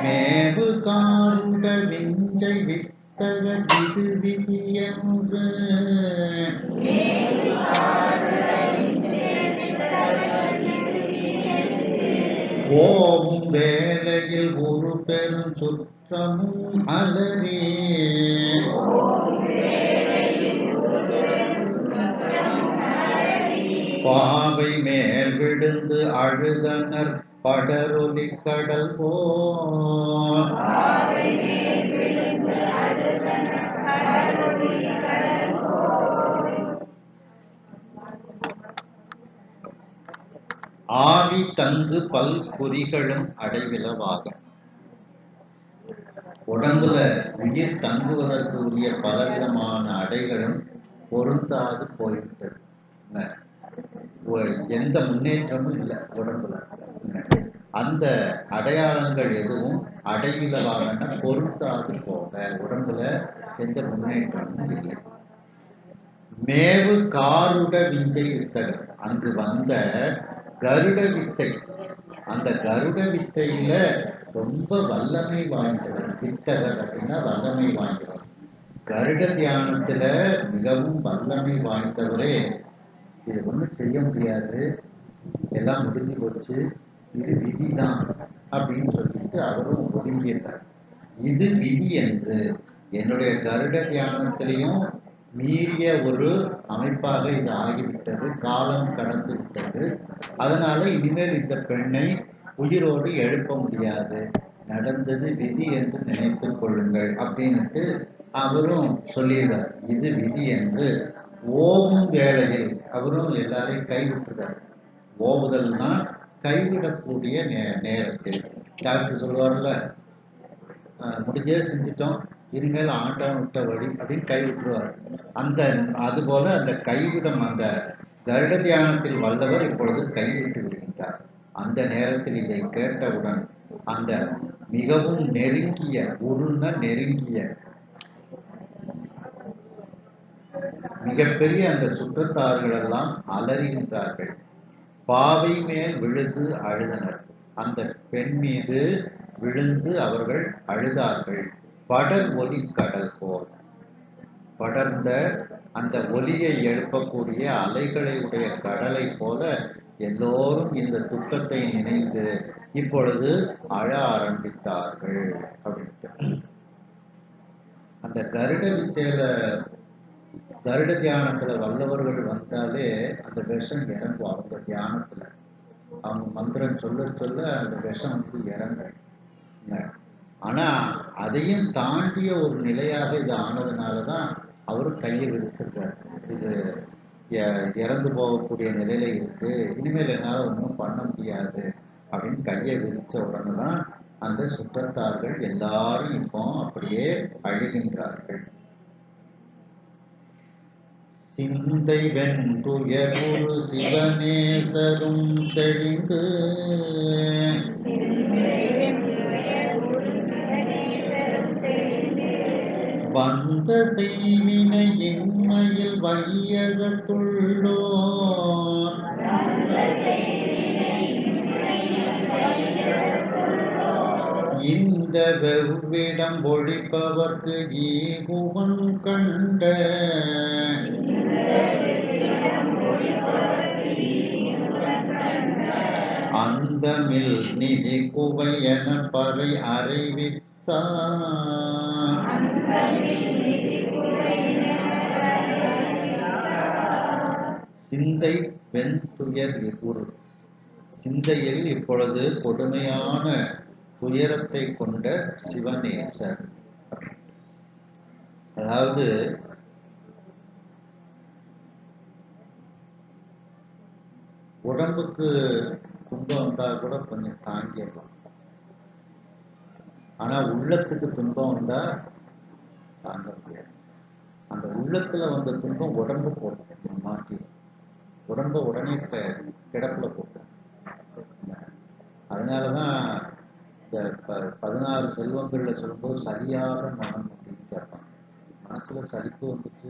[SPEAKER 1] மேவு காருட விஞ்சை வித்தவர் இது விதியன்று ஓவும் வேலையில் ஒரு பெரும் சுற்றமும் அலறி பாவை மேல் விழுந்து அழுதனர் படரொலி கடல் போல். ஆவி தங்கு பல் குறிகளும் அடைவிலவாக. உடம்புல உயிர் தங்குவதற்கு உரிய பலவிதமான அடைகளும் பொருந்தாது போய்விட்டது. எந்த முன்னேற்றமும் இல்லை உடம்புல. அந்த அடையாளங்கள் எதுவும் அடைவிலவாக பொருந்தாது போக உடம்புல எந்த முன்னேற்றமும் இல்லை. மேவு காருட வித்தை வித்தகர், அங்கு வந்த கருட வித்தை, அந்த கருட வித்தையில ரொம்ப வல்லமை வாய்ந்தவர். வித்தகர் அப்படின்னா வல்லமை வாய்ந்தவர். கருட தியானத்துல மிகவும் வல்லமை வாய்ந்தவரே இது ஒன்றும் செய்ய முடியாது, எல்லாம் முடிஞ்சு போச்சு, இது விதிதான் அப்படின்னு சொல்லிட்டு அவரும் ஒதுங்கியிருந்தார். இது விதி என்று என்னுடைய கருட தியானத்திலையும் மீறிய ஒரு அமைப்பாக இது ஆகிவிட்டது, காலம் கடந்து விட்டது. அதனால இனிமேல் இந்த பெண்ணை உயிரோடு எழுப்ப முடியாது, நடந்தது விதி என்று நினைத்துக் கொள்ளுங்கள் அப்படின்ட்டு அவரும் சொல்லியிருந்தார். இது விதி என்று ஓவும் வேளையில் அவரும் எல்லாரையும் கைவிட்டுறார். ஓவுதல்னா கைவிடக்கூடிய நேரத்தில். டாக்டர் சொல்லுவார்ல, முடிஞ்சே செஞ்சுட்டோம், இனிமேல் ஆண்டவன் விட்ட வழி அப்படின்னு கைவிட்டுருவார். அதுபோல அந்த கைவிடம், அந்த கருட தியானத்தில் வல்லவர் இப்பொழுது கைவிட்டு விடுகின்றார். அந்த நேரத்தில் இதை கேட்டவுடன் அந்த மிகவும் நெருங்கிய நெருங்கிய மிகப்பெரிய அந்த சுற்றத்தார்கள் எல்லாம் அலறுகின்றார்கள். பாவை மேல் விழுந்து அழுதனர். அந்த பெண் மீது விழுந்து அவர்கள் அழுதார்கள். படர் ஒலி கடல் போல், படர்ந்த அந்த ஒலியை எழுப்பக்கூடிய அலைகளை உடைய கடலை போல எல்லோரும் இந்த துக்கத்தை நினைந்து இப்பொழுது அழ ஆரம்பித்தார்கள் அப்படின்ட்டு. அந்த கருட வித்தையில, கருட தியானத்துல வல்லவர்கள் வந்தாலே அந்த விஷம் இறங்கும். அவங்க தியானத்துல அவங்க மந்திரம் சொல்ல சொல்ல அந்த விஷம் இறங்கும். ஆனா அதையும் தாண்டிய ஒரு நிலையாக இது ஆனதுனாலதான் அவரு கையை விரிச்சிருக்காரு. இது இறந்து போகக்கூடிய நிலையில இருக்கு, இனிமேல் என்னால ஒன்றும் பண்ண முடியாது அப்படின்னு கையை விரிச்ச உடனே தான் அந்த சுற்றத்தார்கள் எல்லாரும் இப்போ அப்படியே அழுகின்றார்கள். சிந்தை வென்றுயர் ஒரு சிவநேசரும் தெளிந்து வந்த செய்வினை இன்மையில் வையகத்துள்ளோ இந்த வெவ்விடம் ஒழிப்பவர்க்கு ஈகுவன் கண்ட அந்தமில் நிதி குவை என பறை அறிவித்தார். சிந்தை வெண்துயர் ஒரு சிந்தையில் இப்பொழுது கொடுமையான துயரத்தை கொண்ட சிவநேசர். அதாவது உடம்புக்கு துன்பம் வந்தா கூட கொஞ்சம் தாங்கிடலாம், ஆனா உள்ளத்துக்கு துன்பம் வந்தா தாங்க முடியாது. அந்த உள்ளத்துல வந்த துன்பம் உடம்பு போட்டு மாற்றி உடம்ப உடனே கிடப்புல போட்டோம். அதனாலதான் இந்த 16 செல்வங்கள்ல சொல்லும்போது சரியாக மனம் அப்படின்னு கேட்பாங்க. மனசுல சலிப்பு வந்துட்டு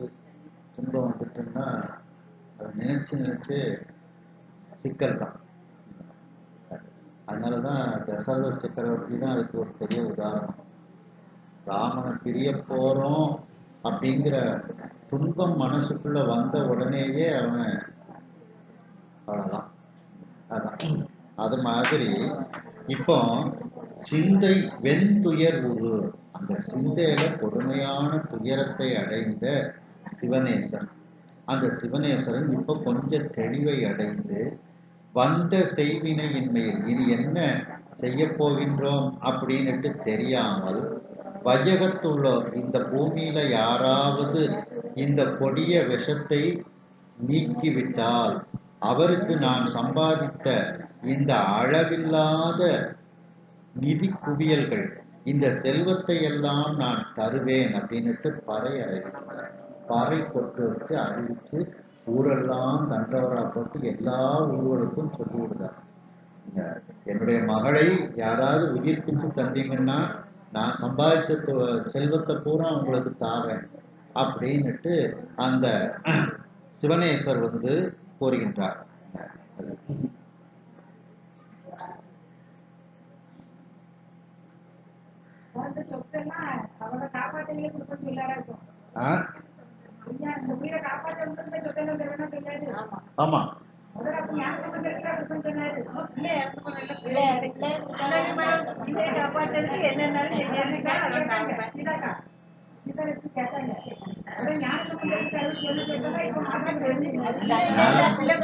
[SPEAKER 1] துன்பம் வந்துட்டுன்னா அதை நினைச்சு சிக்கல் தான். அதனாலதான் தசரத சக்கரவர்த்தி தான் அதுக்கு ஒரு பெரிய உதாரணம். ராமனை பிரிய போறோம் அப்படிங்கிற துன்பம் மனசுக்குள்ள வந்த உடனேயே அவன் அவ்வளவுதான். அதான் அது மாதிரி இப்போ சிந்தை வெண்துயர் உரு, அந்த சிந்தையில கொடுமையான துயரத்தை அடைந்த சிவனேசன், அந்த சிவனேசன் இப்ப கொஞ்சம் தெளிவை அடைந்து வந்த செய்வினையின்மையில் இனி என்ன செய்ய போகின்றோம் அப்படின்னுட்டு தெரியாமல் வையகத்துள்ளோர், இந்த பூமியில யாராவது இந்த கொடிய விஷத்தை நீக்கிவிட்டால் அவருக்கு நான் சம்பாதித்த இந்த அளவில்லாத நிதி குவியல்கள், இந்த செல்வத்தை எல்லாம் நான் தருவேன் அப்படின்னுட்டு பறை அறிவிக்கிறார். பறை கொட்டு வச்சு அறிவிச்சு ஊரெல்லாம் தண்டவரா போட்டு எல்லா ஊர்களுக்கும் சொல்லி விடுறார். என்னுடைய மகளை யாராவது உயிர் பிச்சு தந்தீங்கன்னா நான் சம்பாதிச்ச செல்வத்தை பூரா உங்களுக்கு தாவேன் அப்படின்னுட்டு அந்த சிவனேசர் கூறுகின்றார். ஆமா,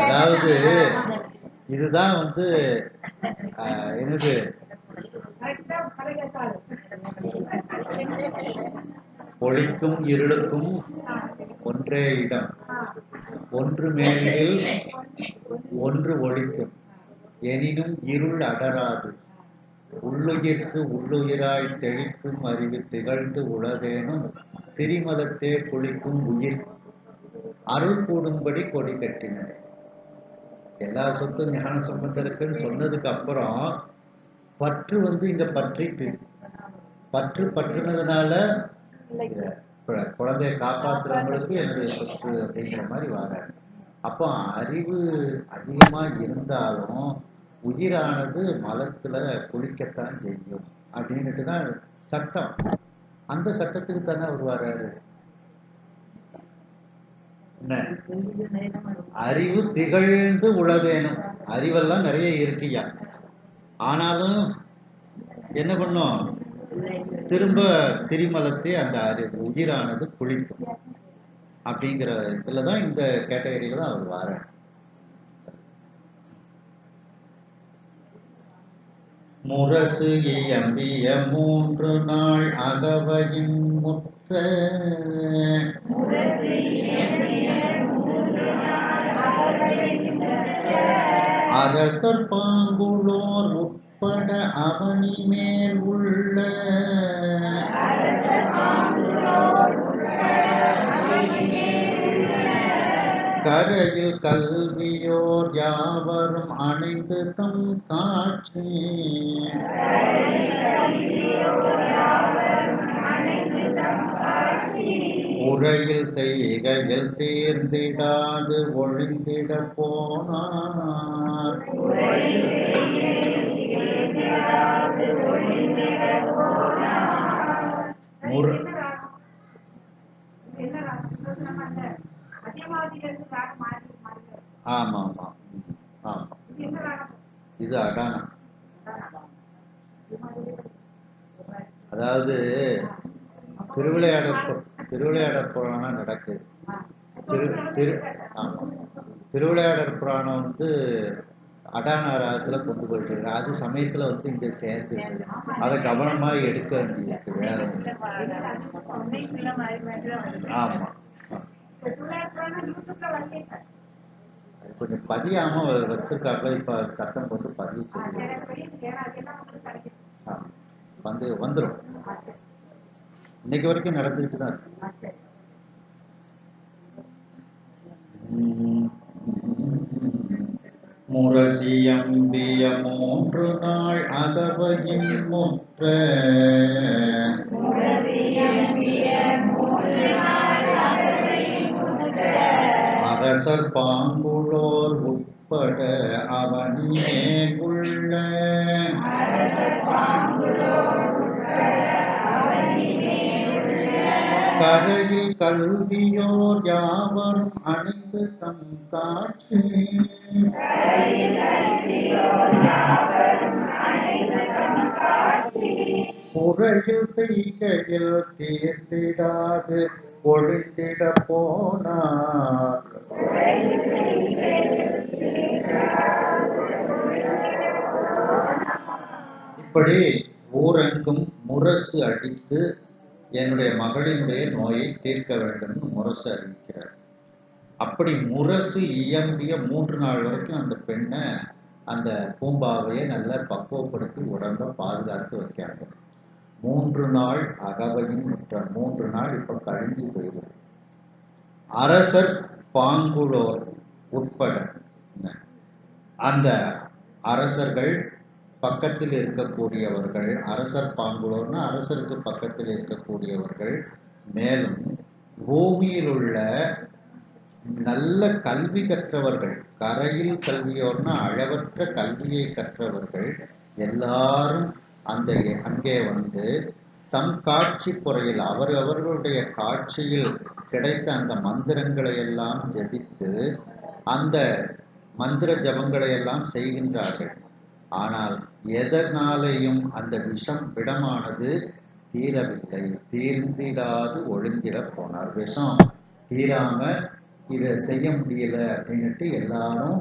[SPEAKER 1] அதாவது இதுதான் என்னது ஒளிக்கும் இருளுக்கும் ஒன்றே இடம், ஒன்று மேலில் ஒன்று ஒளிக்கும், எனினும் இருள் அடராது, உள்ளுயிர்க்கு உள்ளுயிராய் தெளிக்கும் அறிவு திகழ்ந்து உளதேனும் திரிமதத்தே குளிக்கும் உயிர் அருள் கூடும்படி கொடி கட்டினர். எல்லா சொத்தும் ஞான சம்பந்தருக்குன்னு சொன்னதுக்கு அப்புறம் பற்று இங்க பற்றுனதுனால குழந்தைய காப்பாற்றுறவங்களுக்கு என்னுடைய சொத்து அப்படிங்கிற மாதிரி வராது. அப்போ அறிவு அதிகமா இருந்தாலும் உயிரானது மலத்துல குளிக்கத்தான் செய்யும் அப்படின்னுட்டு தான் சட்டம். அந்த சட்டத்துக்கு தானே அவர் வராரு. அறிவு திகழ்ந்து உளதேனும், அறிவெல்லாம் நிறைய இருக்குயா, ஆனாலும் என்ன பண்ணும், திரும்ப திரிமலத்தை அந்த அறிவு உயிரானது குளிக்கும் அப்படிங்கிற இதுலதான் இந்த கேட்டகரியில தான் அவர் வர. முரசு இயம்பிய 3 நாள் அகவையின் முற்ற அரசர் பாங்குளோர் உட்பட அவனி மேல் உள்ள கரையில் கல்வியோர் யாவரும் அணைந்து தம் காட்சி உரையில் செய்கையில் தீர்ந்திடாது ஒழிந்திட போனார். ஆமா ஆமா ஆமா, இது அடானா. அதாவது திருவிளையாடற் புராணம் நடக்குது. திருவிளையாடற் புராணம் அடானா ராகத்துல கொண்டு போயிட்டு இருக்கு. அது சமயத்துல இங்க சேர்ந்து அதை கவனமா எடுக்க வேண்டியிருக்கு. வேற ஆமா, கொஞ்சம் பதியாம வச்சிருக்காங்க. இப்ப சத்தம் போட்டு பதிவு வந்துடும். இன்னைக்கு வரைக்கும் நடந்துட்டு தான் இருக்கு. முரசியம்பிய 3 நாள் அகவையும் முற்ற அரசர் பாங்குளோர் உட்பட அவனியே உள்ள கரையில் கல்வியோர் யாவரும் அணிந்து தம் காட்சி புறையில் செய்கையில் தீர்த்திடாது ஒழிந்திட போனார். இப்படி ஊரெங்கும் முரசு அடித்து என்னுடைய மகளினுடைய நோயை தீர்க்க வேண்டும் முரசு அறிவிக்கிறார். அப்படி முரசு இயம்பிய 3 நாள் வரைக்கும் அந்த பெண்ணை அந்த பூம்பாவையை நல்லா பக்குவப்படுத்தி உடம்ப பாதுகாத்து வைக்காங்க. 3 நாள் அகவையும் 3 நாள் இப்ப கழிஞ்சு போயிடும். அரசர் பாங்குளோர் உட்பட அந்த அரசர்கள் பக்கத்தில் இருக்கக்கூடியவர்கள், அரசர் பாங்குளோர்னா அரசருக்கு பக்கத்தில் இருக்கக்கூடியவர்கள், மேலும் பூமியில் உள்ள நல்ல கல்வி கற்றவர்கள், கரையில் கல்வியோர்னா அளவற்ற கல்வியை கற்றவர்கள் எல்லாரும் அங்கே வந்து தம் காட்சி புறையில் அவர்களுடைய காட்சியில் கிடைத்த அந்த மந்திரங்களை எல்லாம் ஜபித்து அந்த மந்திர ஜபங்களை எல்லாம் செய்கின்றார்கள். ஆனால் எதனாலேயும் அந்த விடமானது தீரவில்லை. தீர்ந்திடாது ஒழிந்திட போனார். விஷம் தீராம இதை செய்ய முடியல அப்படின்ட்டு எல்லாரும்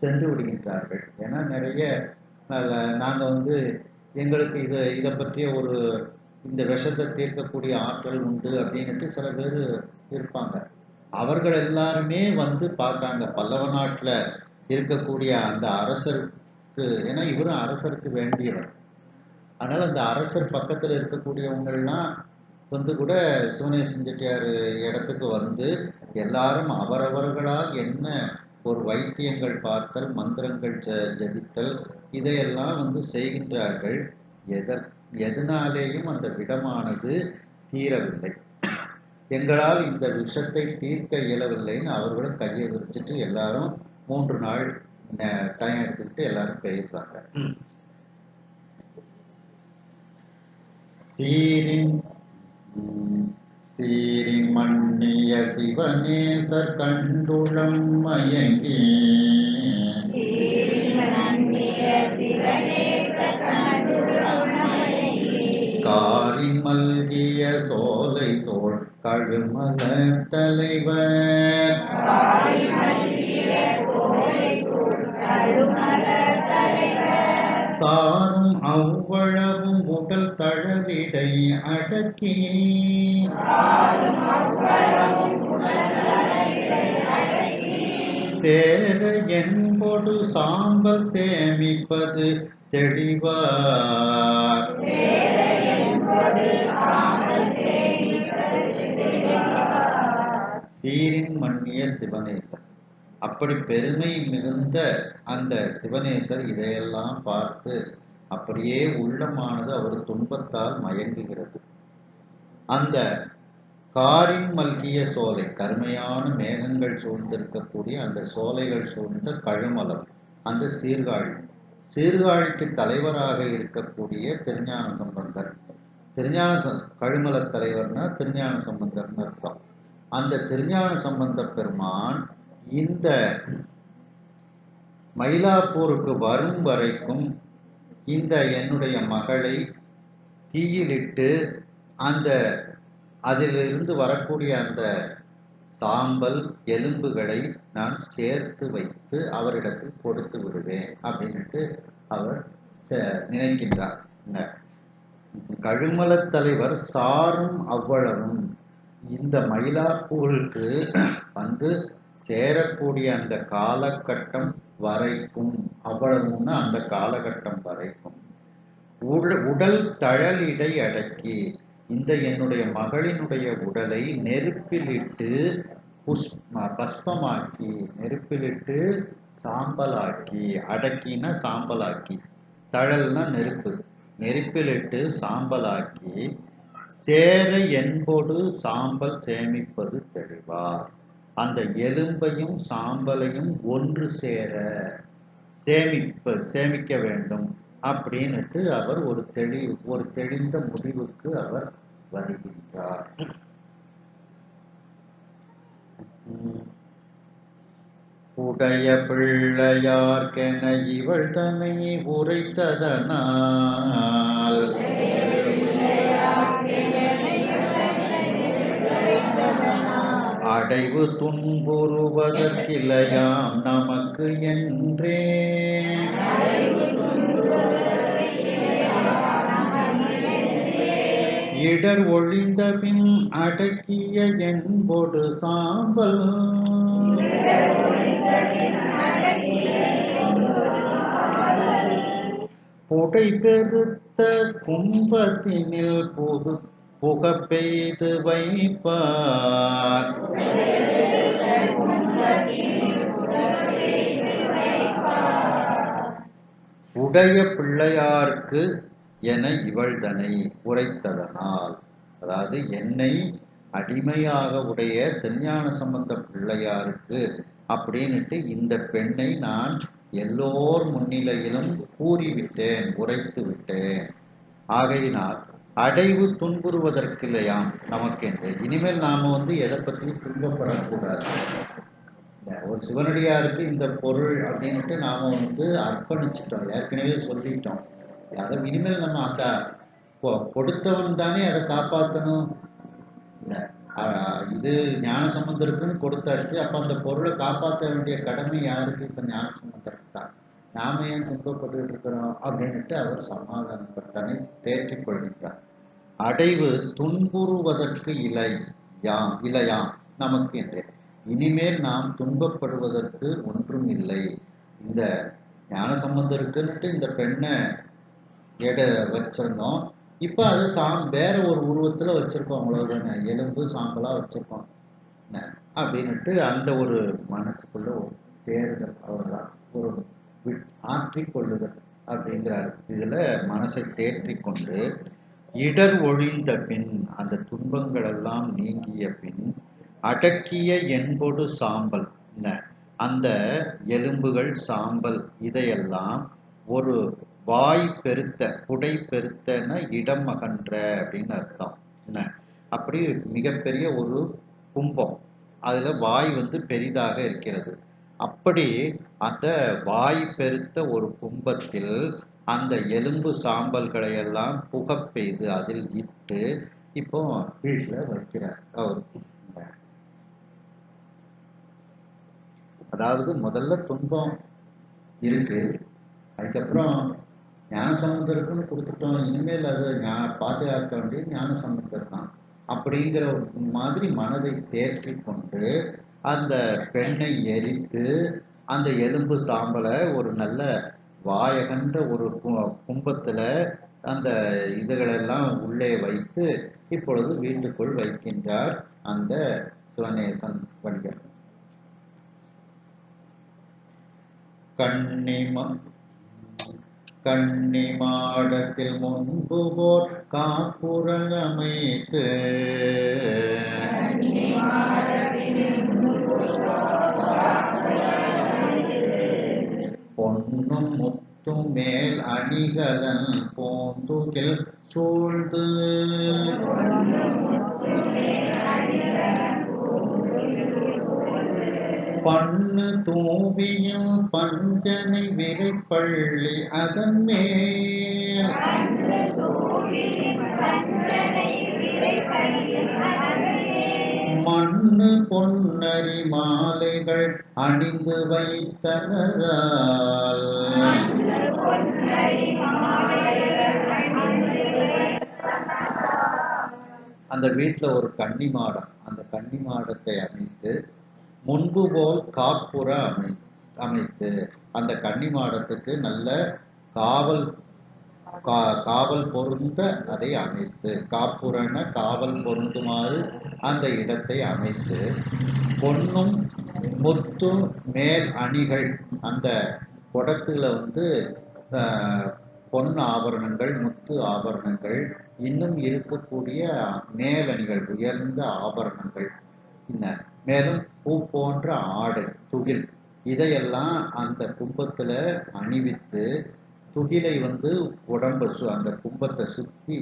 [SPEAKER 1] சென்று விடுகின்றார்கள். ஏன்னா நிறைய நாங்கள் எங்களுக்கு இதை பற்றிய இந்த விஷத்தை தீர்க்கக்கூடிய ஆற்றல் உண்டு அப்படின்ட்டு சில பேர் இருப்பாங்க. அவர்கள் எல்லாருமே பார்க்காங்க பல்லவ நாட்டில் இருக்கக்கூடிய அந்த அரசருக்கு. ஏன்னா இவரும் அரசருக்கு வேண்டியவர். அதனால் அந்த அரசர் பக்கத்தில் இருக்கக்கூடியவங்கள்லாம் கூட சிவனேச செட்டியார் இடத்துக்கு எல்லாரும் அவரவர்களால் என்ன ஒரு வைத்தியங்கள் பார்த்தல், மந்திரங்கள் ஜபித்தல் இதையெல்லாம் செய்கின்றார்கள். எதனாலேயும் அந்த விடமானது தீரவில்லை. எங்களால் இந்த விஷத்தை தீர்க்க இயலவில்லைன்னு அவர்களும் கையை விரிச்சிட்டு எல்லாரும் 3 நாள் டைம் எடுத்துக்கிட்டு எல்லாரும் போயிருக்காங்க. சீரின் மன்னிய சிவனேசர் கண்டுளம் மயங்கி காரின் மல்கிய சோலை சோழ் கழுமல தலைவர் சாரும் அவ்வளவும் உடல் தழவிடை அடக்கி சேர என்பொடு சாம்பல் சேமிப்பது தெளிவார். சீரின் மன்னிய சிவனேசர், அப்படி பெருமை மிகுந்த அந்த சிவனேசர் இதையெல்லாம் பார்த்து அப்படியே உள்ளமானது அவர் துன்பத்தால் மயங்குகிறது. அந்த காரின் மல்கிய சோலை, கருமையான மேகங்கள் சூழ்ந்திருக்கக்கூடிய அந்த சோலைகள் சூழ்ந்த கழுமலம், அந்த சீர்காழிக்கு தலைவராக இருக்கக்கூடிய திருஞான சம்பந்தர். கழுமல தலைவர்னா திருஞான சம்பந்தர்னு அர்த்தம். அந்த திருஞான சம்பந்த பெருமான் இந்த மயிலாப்பூருக்கு வரும் வரைக்கும் இந்த என்னுடைய மகளை தீயிலிட்டு அதிலிருந்து வரக்கூடிய அந்த சாம்பல் எலும்புகளை நான் சேர்த்து வைத்து அவரிடத்தில் கொடுத்து விடுவேன் அப்படின்ட்டு அவர் நினைக்கின்றார். கழுமல தலைவர் சாரும் அவ்வளவும் இந்த மயிலாப்பூருக்கு சேரக்கூடிய அந்த காலகட்டம் வரைக்கும், அவ்வளவுன்னா அந்த காலகட்டம் வரைக்கும் உடல் தழலிடை அடக்கி இந்த என்னுடைய மகளினுடைய உடலை நெருப்பிலிட்டு பஸ்பமாக்கி, நெருப்பிலிட்டு சாம்பலாக்கி, அடக்கினா சாம்பலாக்கி, தழல்னா நெருப்பு, நெருப்பிலிட்டு சாம்பலாக்கி சேர என்போடு சாம்பல் சேமிப்பது தெளிவார். அந்த எலும்பையும் சாம்பலையும் ஒன்று சேர சேமிக்க வேண்டும் அப்படின்னுட்டு அவர் ஒரு தெளிந்த முடிவுக்கு அவர் வருகின்றார். உடைய பிள்ளையார்க்கென இவள் தன்னை உரைத்ததனால் அடைவு துன்புறுவதற்கில்லையாம் நமக்கு என்றே இடர் ஒழிந்த பின் அடக்கிய என்போடு சாம்பல் புடை பெருத்த கும்பத்தினில் புகப்பெய்து வைப்பார். உடைய பிள்ளையார்க்கு என இவள்தனை உரைத்ததனால், அதாவது என்னை அடிமையாக உடைய திருஞான சம்பந்த பிள்ளையாருக்கு அப்படின்னுட்டு இந்த பெண்ணை நான் எல்லோர் முன்னிலையிலும் கூறிவிட்டேன், உரைத்து விட்டேன். ஆகையினால் அடைவு துன்புறுவதற்கில்லையாம் நமக்கென்று. இனிமேல் நாம எதை பற்றியும் துன்பப்படக்கூடாது. ஒரு சிவனடியாருக்கு இந்த பொருள் அப்படின்ட்டு நாம அர்ப்பணிச்சிட்டோம், ஏற்கனவே சொல்லிட்டோம். அதை இனிமேல் நம்ம அந்த கொடுத்தவன் தானே அதை காப்பாற்றணும். இது ஞான சம்பந்தருக்குன்னு கொடுத்தாச்சு. அப்ப அந்த பொருளை காப்பாற்ற வேண்டிய கடமை யாருக்கு? இப்ப ஞான சம்பந்தருக்கு தான். நாம ஏன் துன்பப்பட்டு இருக்கிறோம் அப்படின்ட்டு அவர் சமாதானப்பட்டானே தேற்றிக் கொள்கின்றார். அடைவு துன்புறுவதற்கு இலையாம் நமக்கு என்று. இனிமேல் நாம் துன்பப்படுவதற்கு ஒன்றும் இல்லை. இந்த ஞான சம்பந்தருக்குன்னுட்டு இந்த பெண்ணை வச்சிருந்தோம். இப்ப அது வேற ஒரு உருவத்துல வச்சிருக்கோம், அவ்வளவுதானே. எலும்பு சாம்பலா வச்சிருக்கோம் அப்படின்னுட்டு அந்த ஒரு மனசுக்குள்ள ஒரு தேர்தல், அவ்வளவுதான். ஒரு ஆற்றிக்கொள்ளுதல் அப்படிங்கிறார். இதுல மனசை தேற்றிக்கொண்டு இடர் ஒழிந்த பின், அந்த துன்பங்கள் எல்லாம் நீங்கிய பின், அடக்கிய என்பொடு சாம்பல், அந்த எலும்புகள் சாம்பல் இதையெல்லாம் ஒரு வாய் பெருத்த, புடை பெருத்தன இடம் அகன்ற அப்படின்னு அர்த்தம். என்ன அப்படி மிகப்பெரிய ஒரு கும்பம், அதுல வாய் பெரிதாக இருக்கிறது. அப்படி அந்த வாய் பெருத்த ஒரு கும்பத்தில் அந்த எலும்பு சாம்பல்களை எல்லாம் புகப்பெய்து அதில் இட்டு இப்போ வீட்டுல வைக்கிறார் அவர். அதாவது முதல்ல துன்பம் இருக்கு, அதுக்கப்புறம் ஞான சம்பந்தருக்குன்னு கொடுத்துட்டோம், இனிமேல் அதை பாதுகாக்க வேண்டிய ஞான சம்பந்தர் தான் அப்படிங்கிற மாதிரி மனதை தேற்றி கொண்டு அந்த பெண்ணை எரித்து அந்த எலும்பு சாம்பலை ஒரு நல்ல வாயகன்ற ஒரு கும்பத்துல அந்த இதுகளெல்லாம் உள்ளே வைத்து இப்பொழுது வீட்டுக்குள் வைக்கின்றார் அந்த சிவநேசன் வணிகர். கண்ணி மாடத்தில் முன்பு போர் காப்புற அமைத்து பொன்னும் முத்தும் மேல் அணிகலன் போந்துகில் சூழ்ந்து பண்ணு தூவியும் பஞ்சனை விரைப்பள்ளி அதன் மேல் மண்ணு பொன்னரி மாலைகள் அணிந்து வைத்தனரால் அந்த வீட்டுல ஒரு கன்னி மாடம், அந்த கன்னி மாடத்தை அமைத்து முன்பு போல் காப்புற அமைத்து அந்த கன்னி மாடத்துக்கு நல்ல காவல் பொருந்த அதை அமைத்து, காப்புறன காவல் பொருந்துமாறு அந்த இடத்தை அமைத்து, பொன்னும் முத்து மேல் அணிகள், அந்த குடத்துல பொன் ஆபரணங்கள், முத்து ஆபரணங்கள், இன்னும் இருக்கக்கூடிய மேலணிகள், உயர்ந்த ஆபரணங்கள், மேலும் பூ போன்ற ஆடை, துகில், இதையெல்லாம் அந்த கும்பத்துல அணிவித்து, துகிலை உடம்பு அந்த கும்பத்தை சுற்றி,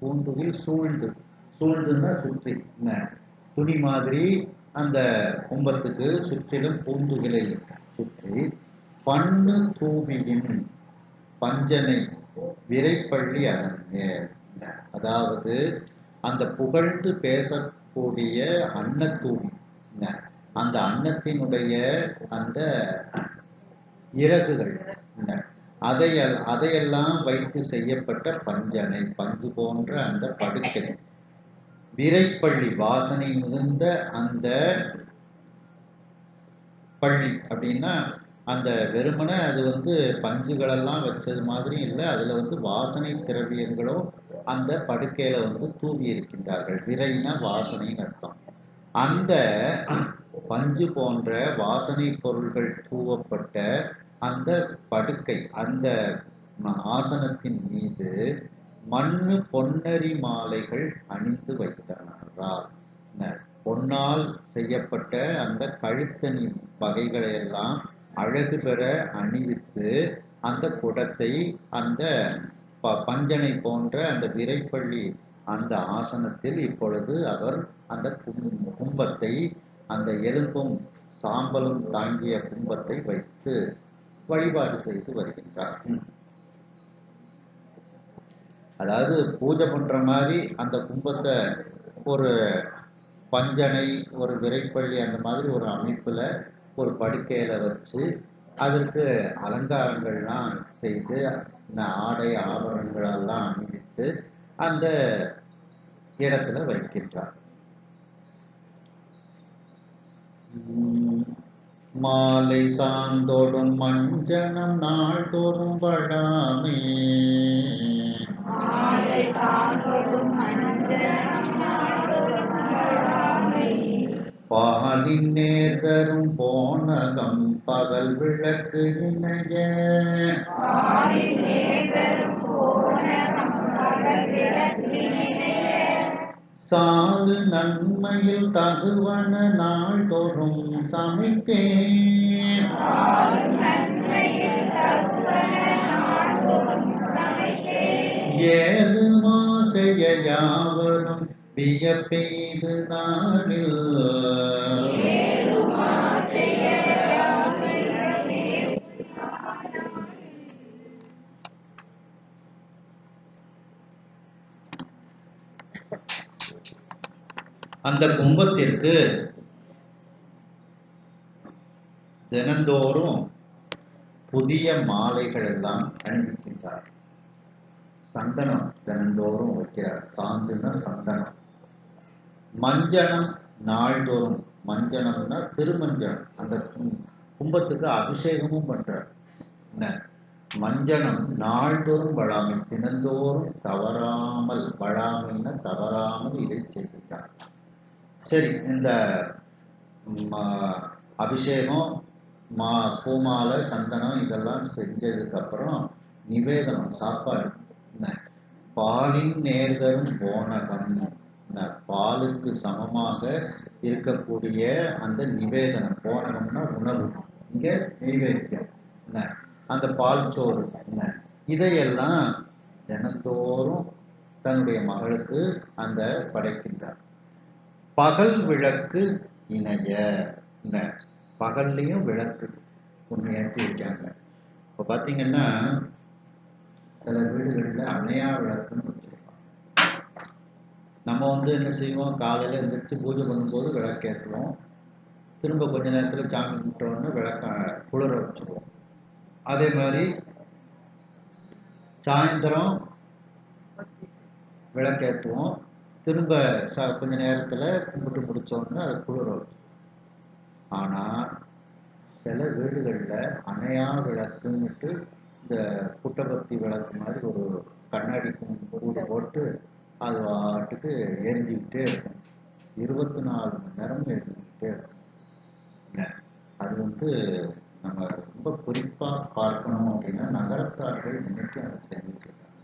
[SPEAKER 1] பூந்துகில் சூழ்ந்துன்னா சுற்றி, துணி மாதிரி அந்த கும்பத்துக்கு சுற்றிலும் பூந்துகிலை சுற்றி, பண்ணு தூவியின் பஞ்சனை விரைப்பள்ளி அதன் மேல், அதாவது அந்த புகழ்ந்து பேசக்கூடிய அன்னத்தூவி, அந்த அன்னத்தினுடைய அந்த இறகுகள், அதையெல்லாம் வைத்து செய்யப்பட்ட பஞ்சனை, பஞ்சு போன்ற அந்த படுக்கை, விரைப்பள்ளி வாசனை மிகுந்த அந்த பள்ளி அப்படின்னா அந்த வெறுமனை அது பஞ்சுகளெல்லாம் வச்சது மாதிரி இல்லை, அதுல வாசனை திரவியங்களோ அந்த படுக்கையில தூவி இருக்கின்றார்கள். விரைனா வாசனைன்னு அர்த்தம். அந்த பஞ்சு போன்ற வாசனை பொருள்கள் தூவப்பட்ட அந்த படுக்கை, அந்த ஆசனத்தின் மீது மண்ணு பொன்னரி மாலைகள் அணிந்து வைத்தனர். பொன்னால் செய்யப்பட்ட அந்த கழுத்தணி வகைகளை எல்லாம் அழகு பெற அணிவித்து, அந்த குடத்தை அந்த பஞ்சனை போன்ற அந்த விரைப்பள்ளி அந்த ஆசனத்தில் இப்பொழுது அவர் அந்த கும்பத்தை, அந்த எலும்பும் சாம்பலும் தாங்கிய கும்பத்தை வைத்து வழிபாடு செய்து வருகின்றார். அதாவது பூஜை பண்ற மாதிரி அந்த கும்பத்தை ஒரு பஞ்சனை, ஒரு விரைப்பள்ளி, அந்த மாதிரி ஒரு அமைப்புல ஒரு படுக்கையில வச்சு அதற்கு அலங்காரங்கள்லாம் செய்து ஆடை ஆபரணங்களெல்லாம் அணிவித்து அந்த இடத்துல வைக்கின்றார். மாலை சாந்தோடும் மஞ்சனம் நாள்தோறும் வழாமே, பாலின் நேர்தரும் போனகம் பகல் விளக்கு இணைய, சாது நன்மையில் தகுவன நாள்தோறும் சமைத்தேன், ஏழு மாசைய யாவரும் வியப்பெய்து நாளில், அந்த கும்பத்திற்கு தினந்தோறும் புதிய மாலைகள் எல்லாம் அணிவிக்கின்றார். சந்தனம் தினந்தோறும் வைக்கிறார். சாந்துன்னா சந்தனம். மஞ்சனம் நாள்தோறும், மஞ்சனம்னா திருமஞ்சனம், அந்த கும்பத்துக்கு அபிஷேகமும் பண்றார். மஞ்சனம் நாள்தோறும் வழாமை, தினந்தோறும் தவறாமல், வழாமைன்னா தவறாமல் இதை செய்கின்றார். சரி, இந்த அபிஷேகம், பூமாலை, சந்தனம் இதெல்லாம் செஞ்சதுக்கு அப்புறம் நிவேதனம், சாப்பாடு. பாலின் நேர்தரும் போனகம், பாலுக்கு சமமாக இருக்கக்கூடிய அந்த நிவேதனம், போனகம்னா உணவு, இங்க நெய்வேத்தியம், அந்த பால் சோறு, இதையெல்லாம் தினந்தோறும் தன்னுடைய மகளுக்கு அந்த படைக்கின்றார். பகல் விளக்கு இணைய, பகல்லையும் விளக்கு ஒன்று ஏற்றி வைக்காங்க. இப்போ பார்த்தீங்கன்னா சில வீடுகளில் அணையா விளக்குன்னு வச்சிருப்பாங்க. நம்ம என்ன செய்வோம், காலையில் எழுந்திரிச்சு பூஜை பண்ணும்போது விளக்கு ஏற்றுவோம், திரும்ப கொஞ்ச நேரத்தில் சாமி கும்பிட்டோன்னு விளக்க குளிர வச்சுருவோம். அதே மாதிரி சாயந்தரம் விளக்கேற்றுவோம், திரும்ப கொஞ்ச நேரத்தில் கும்பிட்டு முடித்தோன்னு அதை குளிர வச்சு. ஆனால் சில வீடுகளில் அணையா விளக்குன்னுட்டு இந்த புட்டபர்த்தி விளக்கு மாதிரி ஒரு கண்ணாடி கூடு போட்டு அது வாட்டுக்கு எரிஞ்சிக்கிட்டே இருக்கும், 24 மணி நேரமும் எரிஞ்சிக்கிட்டே இருக்கும். அது நம்ம ரொம்ப குறிப்பாக பார்க்கணும் அப்படின்னா நகரத்தார்கள் இன்னைக்கு அதை செஞ்சுட்டு இருக்காங்க.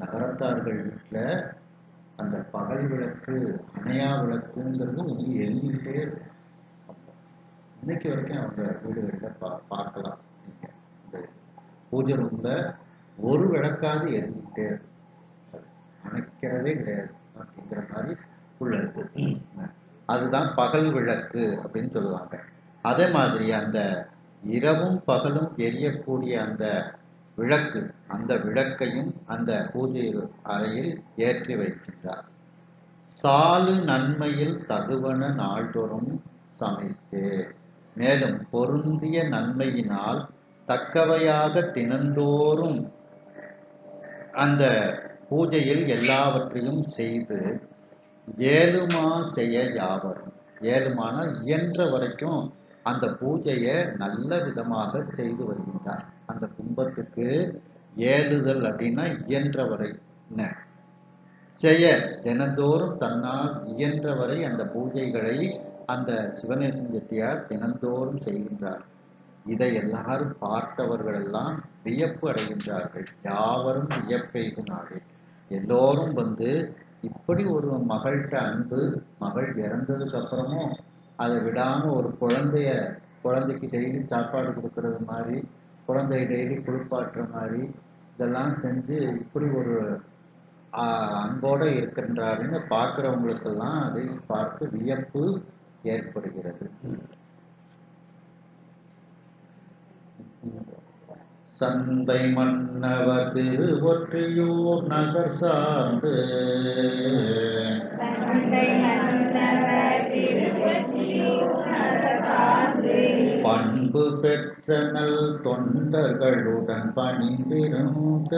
[SPEAKER 1] நகரத்தார்கள் வீட்டில் அந்த பகல் விளக்கு அணையா விளக்குங்கிறது எரிஞ்சுக்கிட்டே இருக்கும். இன்னைக்கு வரைக்கும் அவங்க வீடுகளில் பார்க்கலாம். நீங்கள் இந்த பூஜை ரூம்ல ஒரு விளக்காவது எரிஞ்சுக்கிட்டே இருக்கும். அது அணைக்கிறதே கிடையாது அப்படிங்கிற மாதிரி உள்ளது. அதுதான் பகல் விளக்கு அப்படின்னு சொல்லுவாங்க. அதே மாதிரி அந்த இரவும் பகலும் எரியக்கூடிய அந்த விளக்கு, அந்த விளக்கையும் அந்த பூஜை அறையில் ஏற்றி வைக்கின்றார். சாலு நன்மையில் தகுவன நாள்தோறும் சமைத்து, மேலும் பொருந்திய நன்மையினால் தக்கவையாக தினந்தோறும் அந்த பூஜையில் எல்லாவற்றையும் செய்து ஏழுமா செய்ய யாவரும், ஏழுமானால் இயன்ற வரைக்கும் அந்த பூஜையை நல்ல விதமாக செய்து வருகின்றார். அந்த கும்பத்துக்கு ஏழுதல் அப்படின்னா இயன்றவரை செய்ய, தினந்தோறும் தன்னால் இயன்றவரை அந்த பூஜைகளை அந்த சிவநேசன் செட்டியார் தினந்தோறும் செய்கின்றார். இதை எல்லாரும் பார்த்தவர்கள் எல்லாம் வியப்பு அடைகின்றார்கள். யாவரும் வியப்பெய்தினார்கள். எல்லோரும் இப்படி ஒரு மகள்கிட்ட அன்பு, மகள் இறந்ததுக்கு அப்புறமும் அதை விடாம ஒரு குழந்தைக்கு டெய்லி சாப்பாடு கொடுக்கறது மாதிரி, குழந்தைய டெய்லி குளிப்பாட்டுற மாதிரி இதெல்லாம் செஞ்சு இப்படி ஒரு அன்போடு இருக்கின்றாருன்னு பார்க்குறவங்களுக்கெல்லாம் அதை பார்த்து வியப்பு ஏற்படுகிறது. சந்தை மன்னவர் திருவொற்றியூர் நகர் சார்ந்து பண்பு பெற்ற நல் தொண்டர்களுடன் பணிந்திருந்த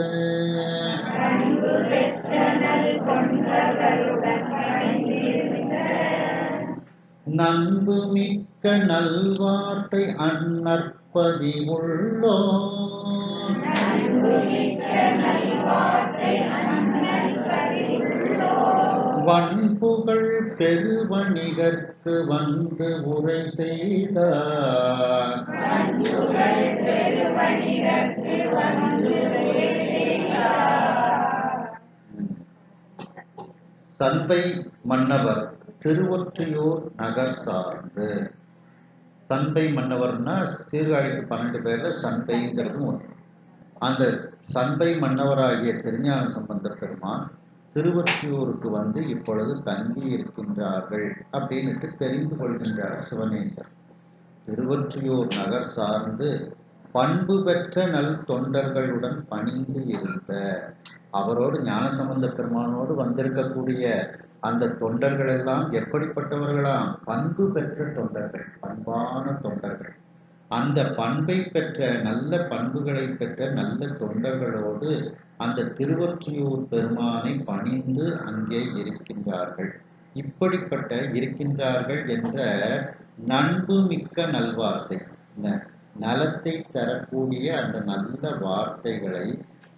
[SPEAKER 1] நன்பு மிக்க நல்வார்த்தை அந்நற்பதி உள்ளோ வன்புகள் பெருவணிகர்க்கு உரை செய்தார். சண்பை மன்னவர் திருவொற்றியூர் நகர் சார்ந்து. சண்பை மன்னவர்னா சீர்காழிக்கு 12 பேர்ல சண்பைங்கிறது ஒன்று. அந்த சண்பை மன்னவராகிய திருஞான சம்பந்தர் பெருமான் திருவொற்றியூருக்கு இப்பொழுது தங்கி இருக்கின்றார்கள் அப்படின்னுட்டு தெரிந்து கொள்கின்றார் சிவநேசர். திருவொற்றியூர் நகர் சார்ந்து பண்பு பெற்ற நல் தொண்டர்களுடன் பணிந்து இருந்த, அவரோடு ஞானசம்பந்த பெருமானோடு வந்திருக்கக்கூடிய அந்த தொண்டர்கள் எல்லாம் எப்படிப்பட்டவர்களாம்? பண்பு பெற்ற தொண்டர்கள், பண்பான தொண்டர்கள். அந்த பண்பை பெற்ற, நல்ல பண்புகளை பெற்ற நல்ல தொண்டர்களோடு அந்த திருவொற்றியூர் பெருமானை பணிந்து அங்கே இருக்கின்றார்கள். இப்படிப்பட்ட இருக்கின்றார்கள் என்ற நன்பு மிக்க நல்வார்த்தை, நலத்தை தரக்கூடிய அந்த நல்ல வார்த்தைகளை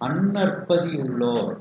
[SPEAKER 1] அந்நற்பதி உள்ளோர்